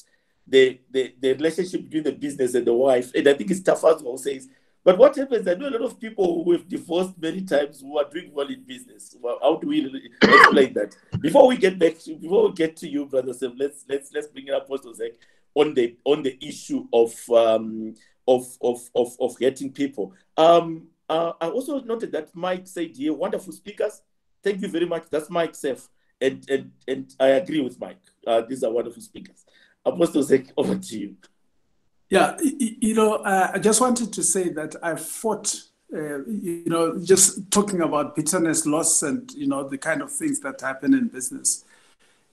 the relationship between the business and the wife. And I think it's Tafazo who says, but what happens, I know a lot of people who have divorced many times who are doing well in business. Well, how do we explain that? Before we get to you, Brother Sam, let's bring it up also, Zach, on the issue of getting people. I also noted that Mike said here, wonderful speakers. Thank you very much. That's Mike Seth. And I agree with Mike. These are wonderful speakers. Apostle Zach, over to you. Yeah, I just wanted to say that I fought, just talking about bitterness, loss, and, the kind of things that happen in business.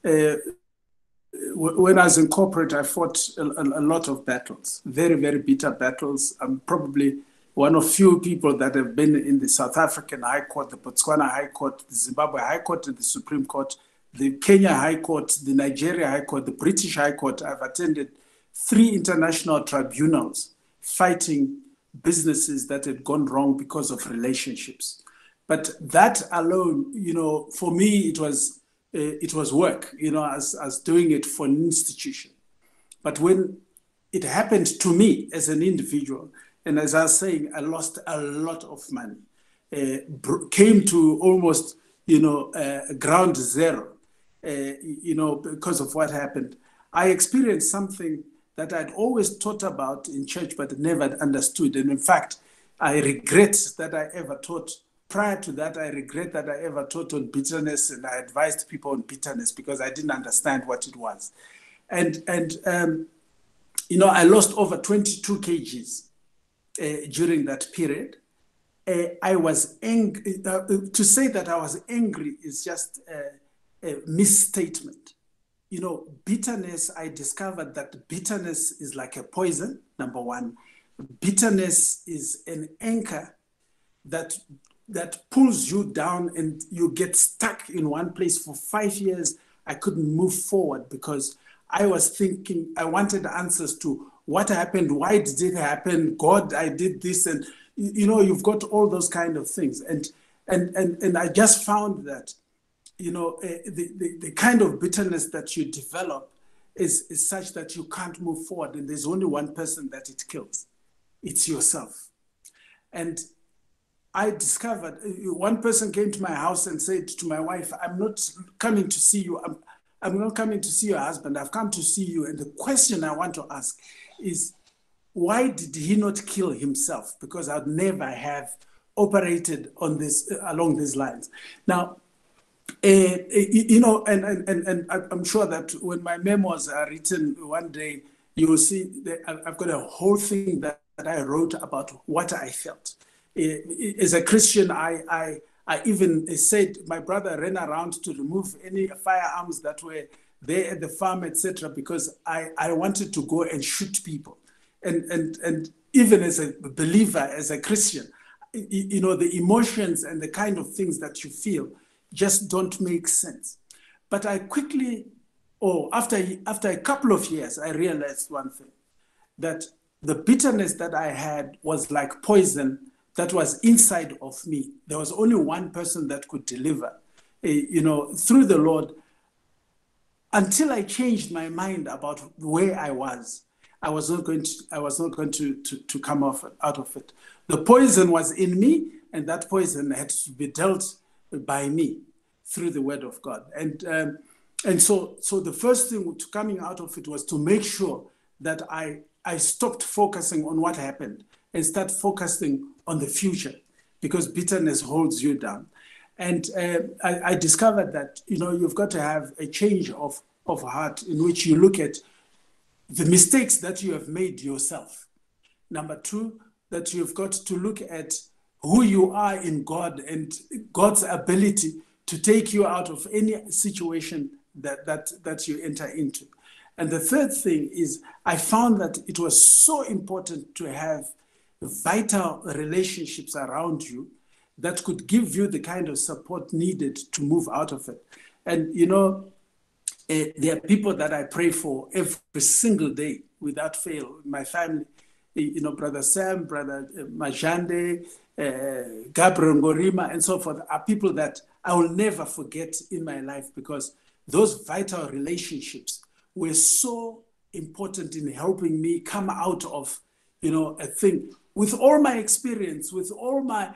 When I was in corporate, I fought a lot of battles, very, very bitter battles. I'm probably one of few people that have been in the South African High Court, the Botswana High Court, the Zimbabwe High Court, and the Supreme Court, the Kenya High Court, the Nigeria High Court, the British High Court. I've attended 3 international tribunals fighting businesses that had gone wrong because of relationships. But that alone, for me, it was work, as doing it for an institution. But when it happened to me as an individual, and as I was saying, I lost a lot of money, came to almost, ground zero, because of what happened. I experienced something that I'd always taught about in church, but never understood. And in fact, I regret that I ever taught. Prior to that, I regret that I ever taught on bitterness, and I advised people on bitterness because I didn't understand what it was. And I lost over 22 kgs during that period. I was angry. To say that I was angry is just a misstatement. Bitterness, I discovered that bitterness is like a poison, number one. Bitterness is an anchor that pulls you down and you get stuck in one place for 5 years. I couldn't move forward because I was thinking, I wanted answers to what happened, why did it happen, God, I did this, and you've got all those kind of things. And I just found that the kind of bitterness that you develop is such that you can't move forward, and there's only one person that it kills. It's yourself. And I discovered, one person came to my house and said to my wife, I'm not coming to see you. I'm not coming to see your husband. I've come to see you. And the question I want to ask is, why did he not kill himself? Because I'd never have operated on this along these lines. Now, and I'm sure that when my memoirs are written one day, you will see that I've got a whole thing that I wrote about what I felt. As a Christian, I even said my brother ran around to remove any firearms that were there at the farm, etc., because I wanted to go and shoot people. And even as a believer, as a Christian, the emotions and the kind of things that you feel just don't make sense. But I quickly, after a couple of years, I realized one thing, that the bitterness that I had was like poison that was inside of me. There was only one person that could deliver, through the Lord. Until I changed my mind about where I was not going to come out of it. The poison was in me, and that poison had to be dealt by me through the word of God. And so the first thing to coming out of it was to make sure that I stopped focusing on what happened and start focusing on the future, because bitterness holds you down. And I discovered that, you've got to have a change of heart in which you look at the mistakes that you have made yourself. Number two, that you've got to look at who you are in God and God's ability to take you out of any situation that you enter into. And the third thing is, I found that it was so important to have vital relationships around you that could give you the kind of support needed to move out of it. And, there are people that I pray for every single day without fail. My family, Brother Sam, Brother Majande, Gabriel Ngorima, and so forth, are people that I will never forget in my life, because those vital relationships were so important in helping me come out of, a thing. With all my experience, with all my,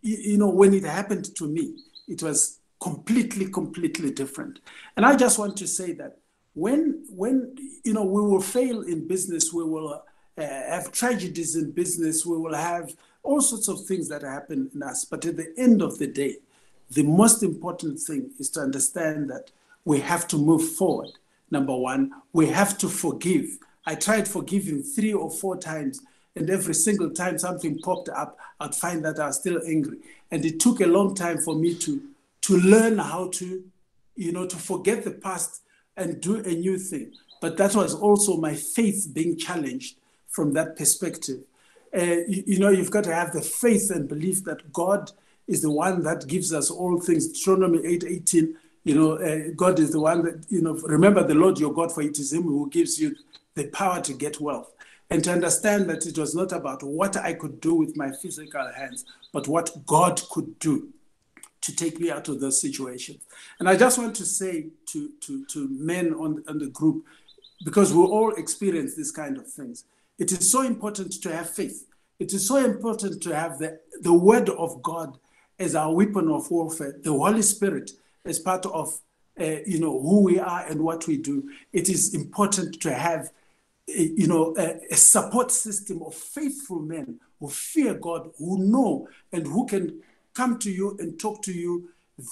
when it happened to me, it was completely different. And I just want to say that when we will fail in business, we will have tragedies in business, we will have all sorts of things that happen in us. But at the end of the day, the most important thing is to understand that we have to move forward. Number one, we have to forgive. I tried forgiving 3 or 4 times, and every single time something popped up, I'd find that I was still angry. And it took a long time for me to learn how to, to forget the past and do a new thing. But that was also my faith being challenged from that perspective. You've got to have the faith and belief that God is the one that gives us all things. Deuteronomy 8:18, God is the one that, remember the Lord your God, for it is him who gives you the power to get wealth. And to understand that it was not about what I could do with my physical hands, but what God could do to take me out of those situations. And I just want to say to men on the group, because we all experience this kind of things, it is so important to have faith. It is so important to have the word of God as our weapon of warfare, the Holy Spirit as part of who we are and what we do. It is important to have a support system of faithful men who fear God, who know and who can come to you and talk to you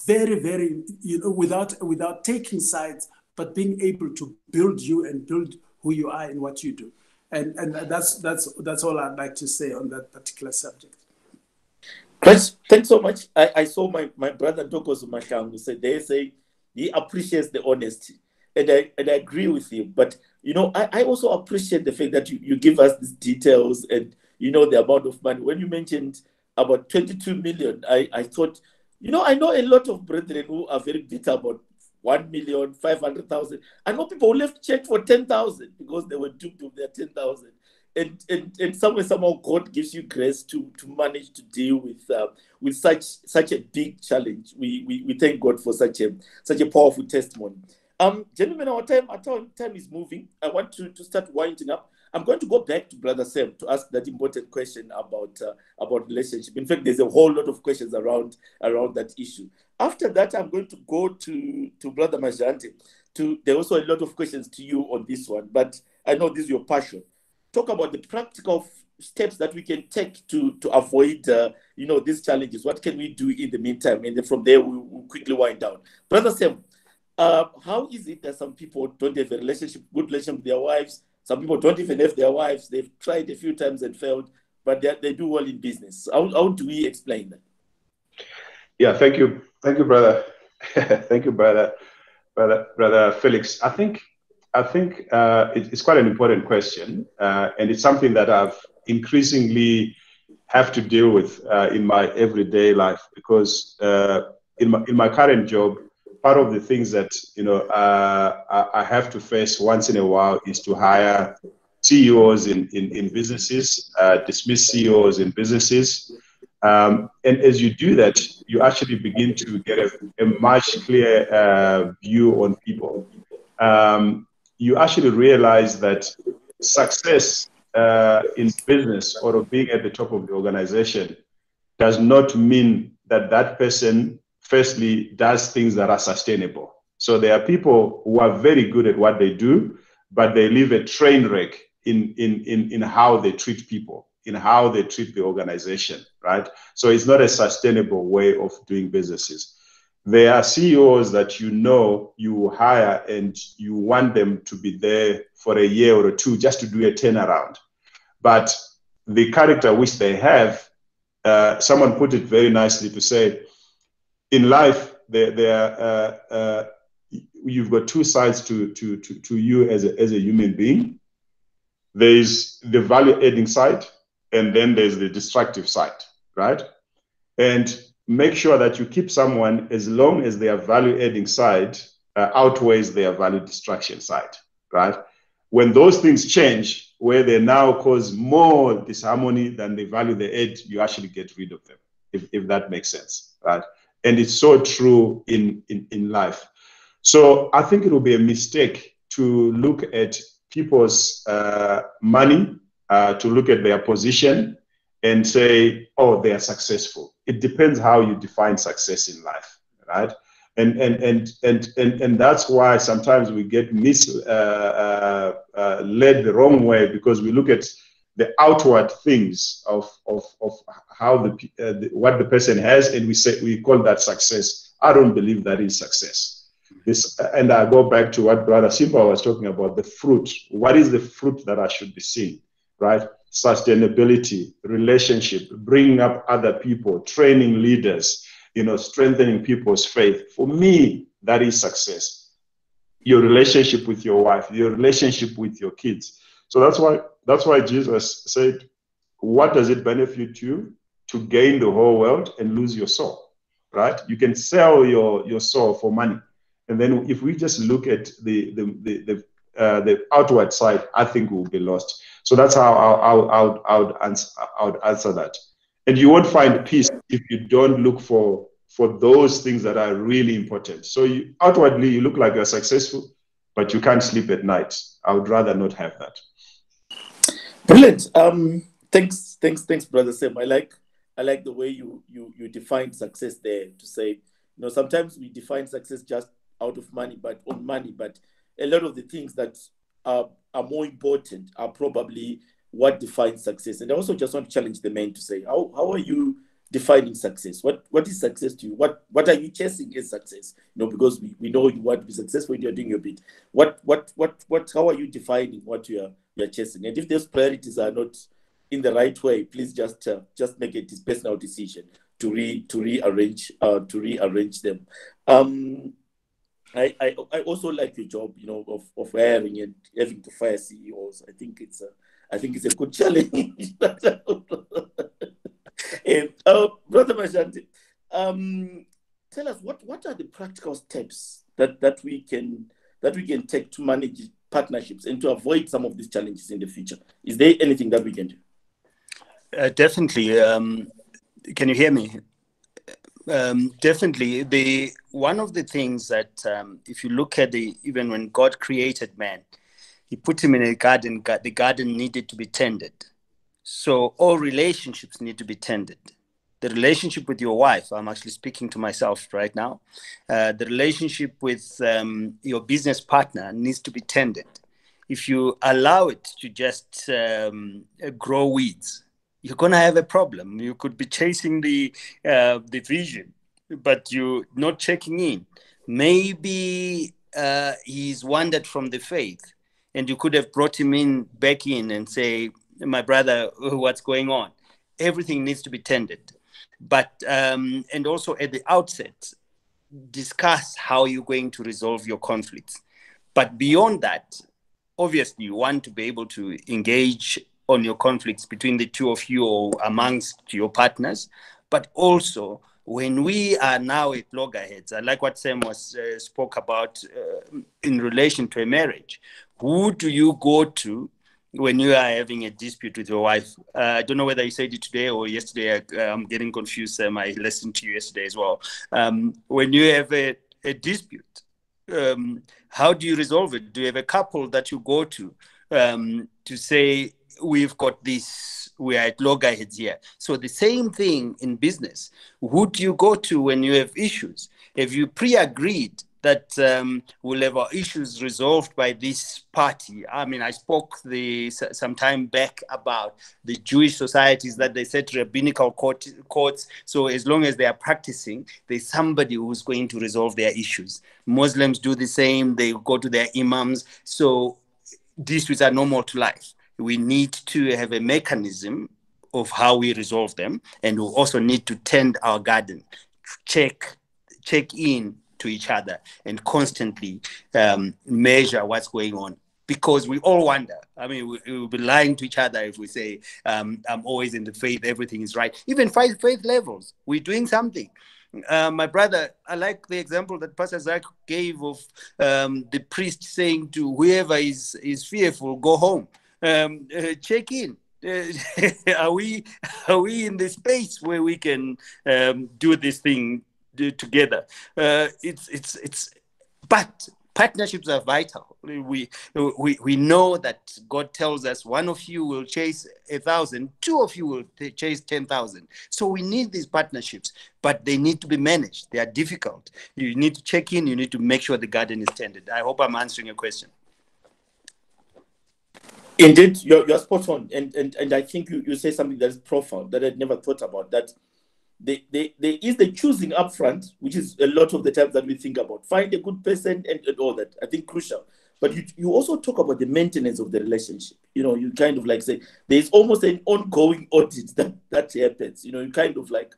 very, very, without taking sides, but being able to build you and build who you are and what you do. And that's all I'd like to say on that particular subject. Chris, thanks so much. I saw my brother Ntokozo Mahlangu say they say he appreciates the honesty, and I agree with you. But I also appreciate the fact that you give us these details and the amount of money. When you mentioned about 22 million, I thought, I know a lot of brethren who are very bitter about 1,500,000. I know people who left church for 10,000 because they were duped of their 10,000. And somehow God gives you grace to manage to deal with such a big challenge. We thank God for such a powerful testimony. Gentlemen, our time is moving. I want to start winding up. I'm going to go back to Brother Sam to ask that important question about relationship. In fact, there's a whole lot of questions around that issue. After that, I'm going to go to Brother Majante. There are also a lot of questions to you on this one, but I know this is your passion. Talk about the practical steps that we can take to avoid these challenges. What can we do in the meantime? And then from there, we'll quickly wind down. Brother Sam, how is it that some people don't have a good relationship with their wives? Some people don't even have their wives. They've tried a few times and failed, but they do well in business. How do we explain that? Yeah, thank you, brother. Thank you, brother Felix. I think it's quite an important question, and it's something that I've increasingly have to deal with in my everyday life, because in my current job, part of the things that I have to face once in a while is to hire CEOs in businesses, dismiss CEOs in businesses. And as you do that, you actually begin to get a much clearer view on people. You actually realize that success in business or of being at the top of the organization does not mean that person firstly does things that are sustainable. So there are people who are very good at what they do, but they leave a train wreck in how they treat people, in how they treat the organization, right? So it's not a sustainable way of doing businesses. There are CEOs that you hire and you want them to be there for a year or two just to do a turnaround. But the character which they have, someone put it very nicely to say, in life, you've got two sides to you as a human being. There's the value-adding side, and then there's the destructive side, right? And make sure that you keep someone as long as their value-adding side outweighs their value destruction side, right? When those things change, where they now cause more disharmony than the value they add, you actually get rid of them, if that makes sense, right? And it's so true in life. So I think it will be a mistake to look at people's money, to look at their position and say, oh, they are successful. It depends how you define success in life, right? And that's why sometimes we get led the wrong way, because we look at the outward things of how what the person has, and we call that success. I don't believe that is success. And I go back to what Brother Simba was talking about, the fruit. What is the fruit that I should be seeing, right? Sustainability, relationship, bringing up other people, training leaders, strengthening people's faith. For me, that is success. Your relationship with your wife, your relationship with your kids. So that's why Jesus said, what does it benefit you to gain the whole world and lose your soul, right? You can sell your soul for money. And then if we just look at the outward side, I think we'll be lost. So that's how I would answer that. And you won't find peace if you don't look for those things that are really important. So outwardly, you look like you're successful, but you can't sleep at night. I would rather not have that. Brilliant. Thanks, Brother Sam. I like the way you define success there, to say, sometimes we define success just out of money, but a lot of the things that are more important are probably what defines success. And I also just want to challenge the men to say, how are you defining success? What is success to you? What are you chasing as success? Because we know you want to be successful when you're doing your bit. How are you defining what you're chasing? And if those priorities are not in the right way, please just make a personal decision to rearrange them. I also like your job, of hiring and having to fire CEOs. I think it's a good challenge. And Brother Mashanti, tell us what are the practical steps that we can take to manage partnerships and to avoid some of these challenges in the future? Is there anything that we can do? Definitely. Can you hear me? Definitely. One of the things that, if you look at even when God created man, he put him in a garden. The garden needed to be tended. So all relationships need to be tended. The relationship with your wife, I'm actually speaking to myself right now. The relationship with your business partner needs to be tended. If you allow it to just grow weeds, you're going to have a problem. You could be chasing the vision, but you're not checking in. Maybe he's wandered from the faith, and you could have brought him back in and say, my brother, what's going on? Everything needs to be tended. But, and also at the outset, discuss how you're going to resolve your conflicts. But beyond that, obviously you want to be able to engage on your conflicts between the two of you or amongst your partners. But also, when we are now at loggerheads, I like what Sam spoke about in relation to a marriage. Who do you go to when you are having a dispute with your wife? I don't know whether you said it today or yesterday. I'm getting confused, Sam. I listened to you yesterday as well. When you have a dispute, how do you resolve it? Do you have a couple that you go to say, we've got this, we are at loggerheads here? So the same thing in business. Who do you go to when you have issues? Have you pre-agreed that we'll have our issues resolved by this party? I mean, I spoke some time back about the Jewish societies that they set rabbinical courts. So as long as they are practicing, there's somebody who's going to resolve their issues. Muslims do the same. They go to their imams. So disputes are normal to life. We need to have a mechanism of how we resolve them. And we also need to tend our garden, check in to each other and constantly measure what's going on, because we all wonder. I mean, we will be lying to each other if we say, I'm always in the faith, everything is right. Even faith levels, we're doing something. My brother, I like the example that Pastor Zach gave of the priest saying to whoever is fearful, go home. Check in. Are we in the space where we can do this thing together? But Partnerships are vital. We know that God tells us one of you will chase 1,000, two of you will chase 10,000. So we need these partnerships, but they need to be managed. They are difficult. You need to check in. You need to make sure the garden is tended. I hope I'm answering your question. Indeed, you're spot on. And I think you say something that is profound that I'd never thought about, that there is the choosing up front, which is a lot of the times that we think about. Find a good person and all that. I think crucial. But you also talk about the maintenance of the relationship. You kind of like say there's almost an ongoing audit that happens. You kind of like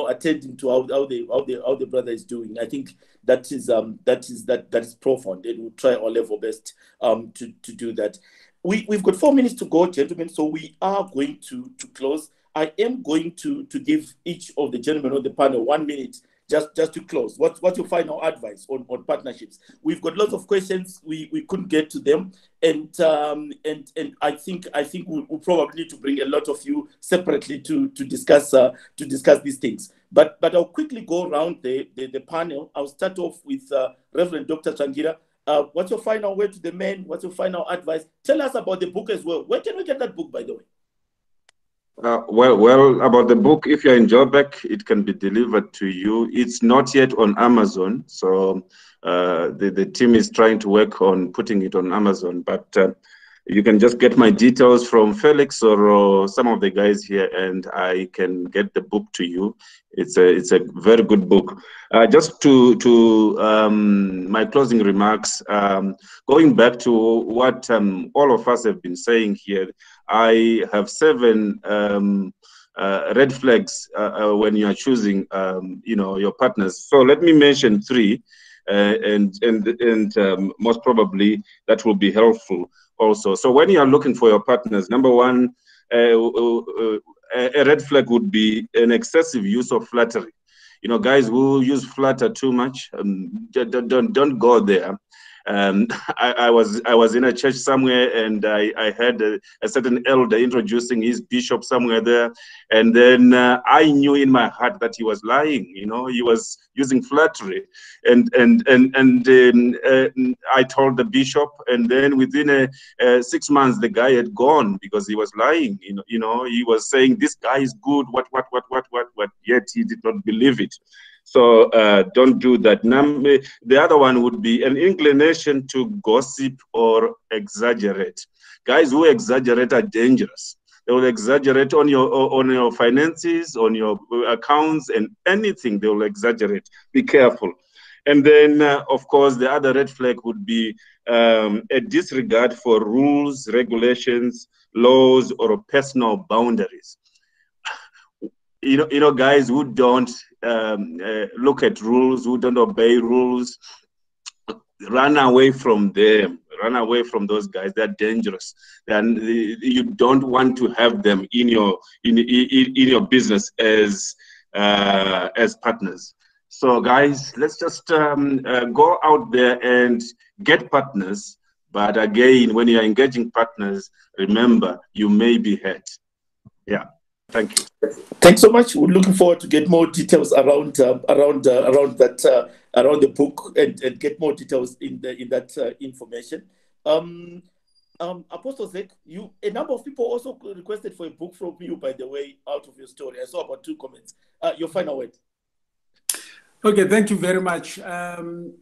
attending to how the brother is doing. I think that is profound, and we'll try our level best to do that. We've got 4 minutes to go, gentlemen, so we are going to close. I am going to give each of the gentlemen on the panel 1 minute just to close. What's your final advice on partnerships? We've got lots of questions. We couldn't get to them, and I think we'll probably need to bring a lot of you separately to discuss these things. But I'll quickly go around the panel. I'll start off with Reverend Dr. Changira. What's your final word to the men? What's your final advice? Tell us about the book as well. Where can we get that book, by the way? Well, about the book, if you're in Joburg, it can be delivered to you. It's not yet on Amazon, so the team is trying to work on putting it on Amazon, but you can just get my details from Felix or some of the guys here, and I can get the book to you. It's a very good book. Just to my closing remarks, going back to what all of us have been saying here, I have 7 red flags when you are choosing, your partners. So let me mention 3, and most probably that will be helpful also. So when you are looking for your partners, number 1, a red flag would be an excessive use of flattery. Guys who use flatter too much, don't go there. I was in a church somewhere, and I heard a certain elder introducing his bishop somewhere there, and then I knew in my heart that he was lying. He was using flattery, and I told the bishop, and then within 6 months the guy had gone because he was lying. He was saying this guy is good, what, yet he did not believe it. So don't do that. The other one would be an inclination to gossip or exaggerate. Guys who exaggerate are dangerous. They will exaggerate on your finances, on your accounts, and anything they will exaggerate. Be careful. And then, of course, the other red flag would be a disregard for rules, regulations, laws, or personal boundaries. Guys who don't look at rules, who don't obey rules, run away from them. Run away from those guys. They're dangerous, and you don't want to have them in your business as partners. So, guys, let's just go out there and get partners. But again, when you are engaging partners, remember you may be hurt. Yeah. Thank you. Thanks so much. We're looking forward to get more details around the book and get more details in that information. Apostle Zek, a number of people also requested for a book from you, by the way, out of your story. I saw about 2 comments. Your final word. Okay, thank you very much. And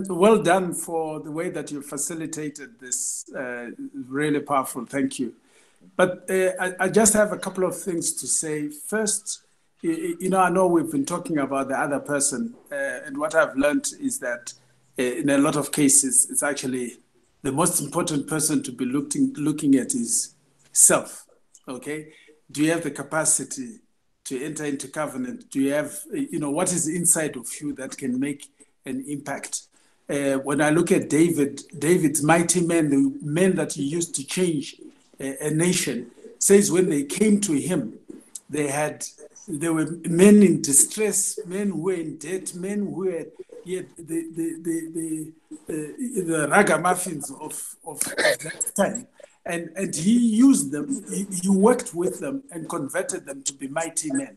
well done for the way that you facilitated this. Really powerful. Thank you. But I just have a couple of things to say. First, I know we've been talking about the other person, and what I've learned is that in a lot of cases, it's actually the most important person to be looking at is self. Okay, do you have the capacity to enter into covenant? Do you have, what is inside of you that can make an impact? When I look at David's mighty men, the men that he used to change a nation, says when they came to him, there were men in distress, men who were in debt, men who had the ragamuffins of that time. And he used them, he worked with them and converted them to be mighty men.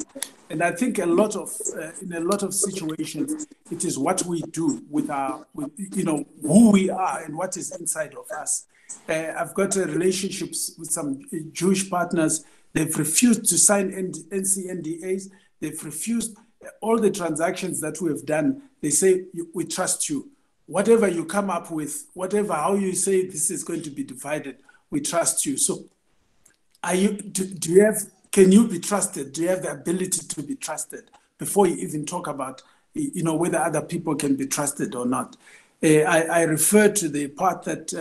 And I think in a lot of situations, it is what we do with who we are and what is inside of us. I've got relationships with some Jewish partners. They've refused to sign NCNDAs. They've refused all the transactions that we have done. They say, we trust you. Whatever you come up with, how you say this is going to be divided, we trust you. So can you be trusted? Do you have the ability to be trusted before you even talk about, whether other people can be trusted or not? I refer to the part that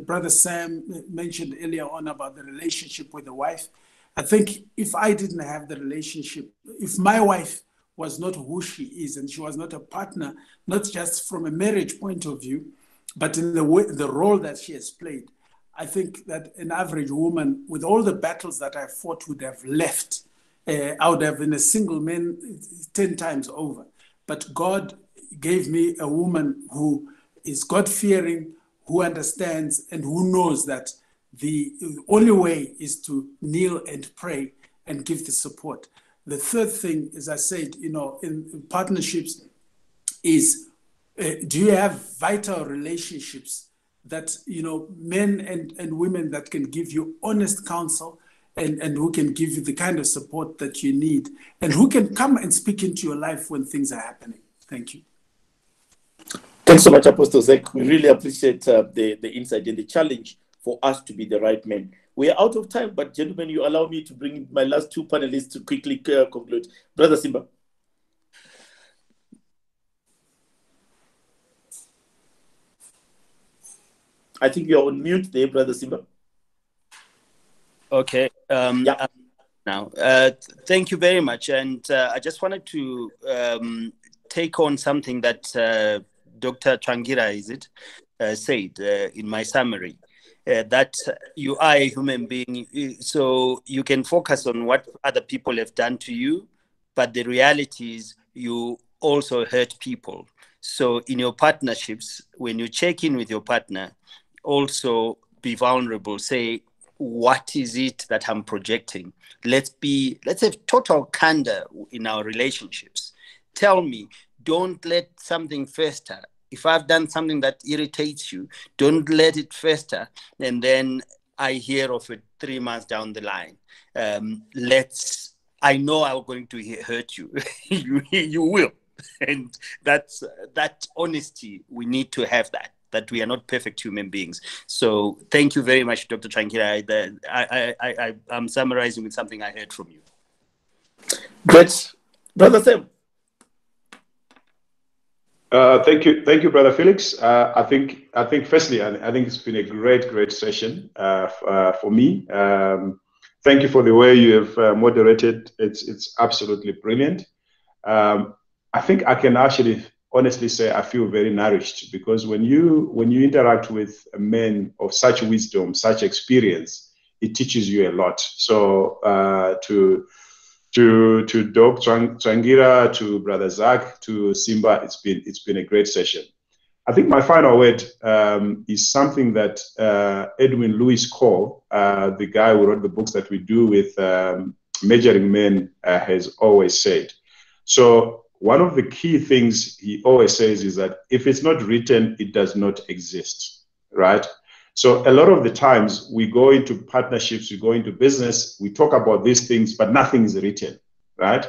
Brother Sam mentioned earlier on about the relationship with the wife. I think if I didn't have the relationship, if my wife was not who she is and she was not a partner, not just from a marriage point of view, but in the role that she has played, I think that an average woman, with all the battles that I fought, would have left. I would have been a single man 10 times over. But God gave me a woman who is God-fearing, who understands, and who knows that the only way is to kneel and pray and give the support. The third thing, as I said, in partnerships is, do you have vital relationships that, men and women that can give you honest counsel and who can give you the kind of support that you need and who can come and speak into your life when things are happening? Thank you. Thanks so much, Apostle Zach. We really appreciate the insight and the challenge for us to be the right men. We are out of time, but gentlemen, you allow me to bring in my last two panelists to quickly conclude. Brother Simba. I think you're on mute there, Brother Simba. Okay. Yeah. Now, thank you very much. And I just wanted to take on something that Dr. Changira, said in my summary. That you are a human being, so you can focus on what other people have done to you, but the reality is you also hurt people. So in your partnerships, when you check in with your partner, also be vulnerable. Say, what is it that I'm projecting? Let's have total candor in our relationships. Tell me, don't let something fester. If I've done something that irritates you, don't let it fester. And then I hear of it 3 months down the line. I know I'm going to hurt you. you will. And that honesty, we need to have that we are not perfect human beings. So thank you very much, Dr. Changira. I'm summarizing with something I heard from you. Great. Brother Sam. Thank you, Brother Felix. I think firstly, I think it's been a great session for me. Thank you for the way you have moderated. It's absolutely brilliant. I think I can actually honestly say I feel very nourished, because when you interact with men of such wisdom, such experience, it teaches you a lot. So to Doc Changira, to Brother Zach, to Simba, it's been a great session. I think my final word is something that Edwin Lewis Cole, the guy who wrote the books that we do with Measuring Men, has always said. So one of the key things he always says is that if it's not written, it does not exist, right? So a lot of the times we go into partnerships, we go into business, we talk about these things, but nothing is written, right?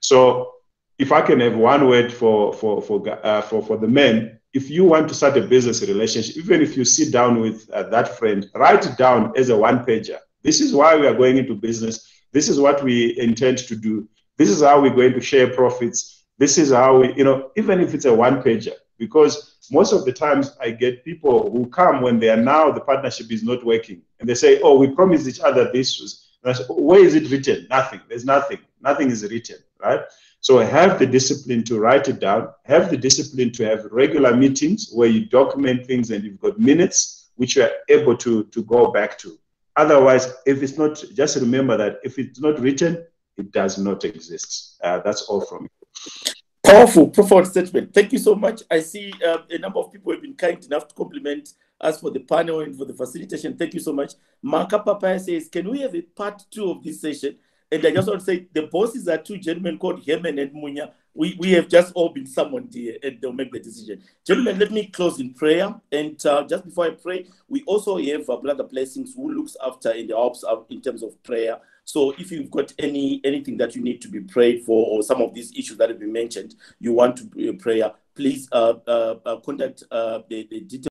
So if I can have one word for the men, if you want to start a business relationship, even if you sit down with that friend, write it down as a one-pager. This is why we are going into business. This is what we intend to do. This is how we're going to share profits. This is how we, even if it's a one-pager, because most of the times I get people who come when the partnership is not working, and they say, oh, we promised each other this. And I say, where is it written? Nothing. There's nothing. Nothing is written, right? So have the discipline to write it down. Have the discipline to have regular meetings where you document things and you've got minutes which you are able to go back to. Otherwise, if it's not, just remember that if it's not written, it does not exist. That's all from me. Powerful, profound statement. Thank you so much. I see a number of people have been kind enough to compliment us for the panel and for the facilitation. Thank you so much. Maka Papaya says, can we have a part 2 of this session? And I just want to say, the bosses are 2 gentlemen called Herman and Munya. We have just all been summoned here, and they'll make the decision. Gentlemen, let me close in prayer. And just before I pray, we also have Brother Blessings, who looks after and helps out in terms of prayer. So if you've got anything that you need to be prayed for, or some of these issues that have been mentioned, you want to pray, please contact the details.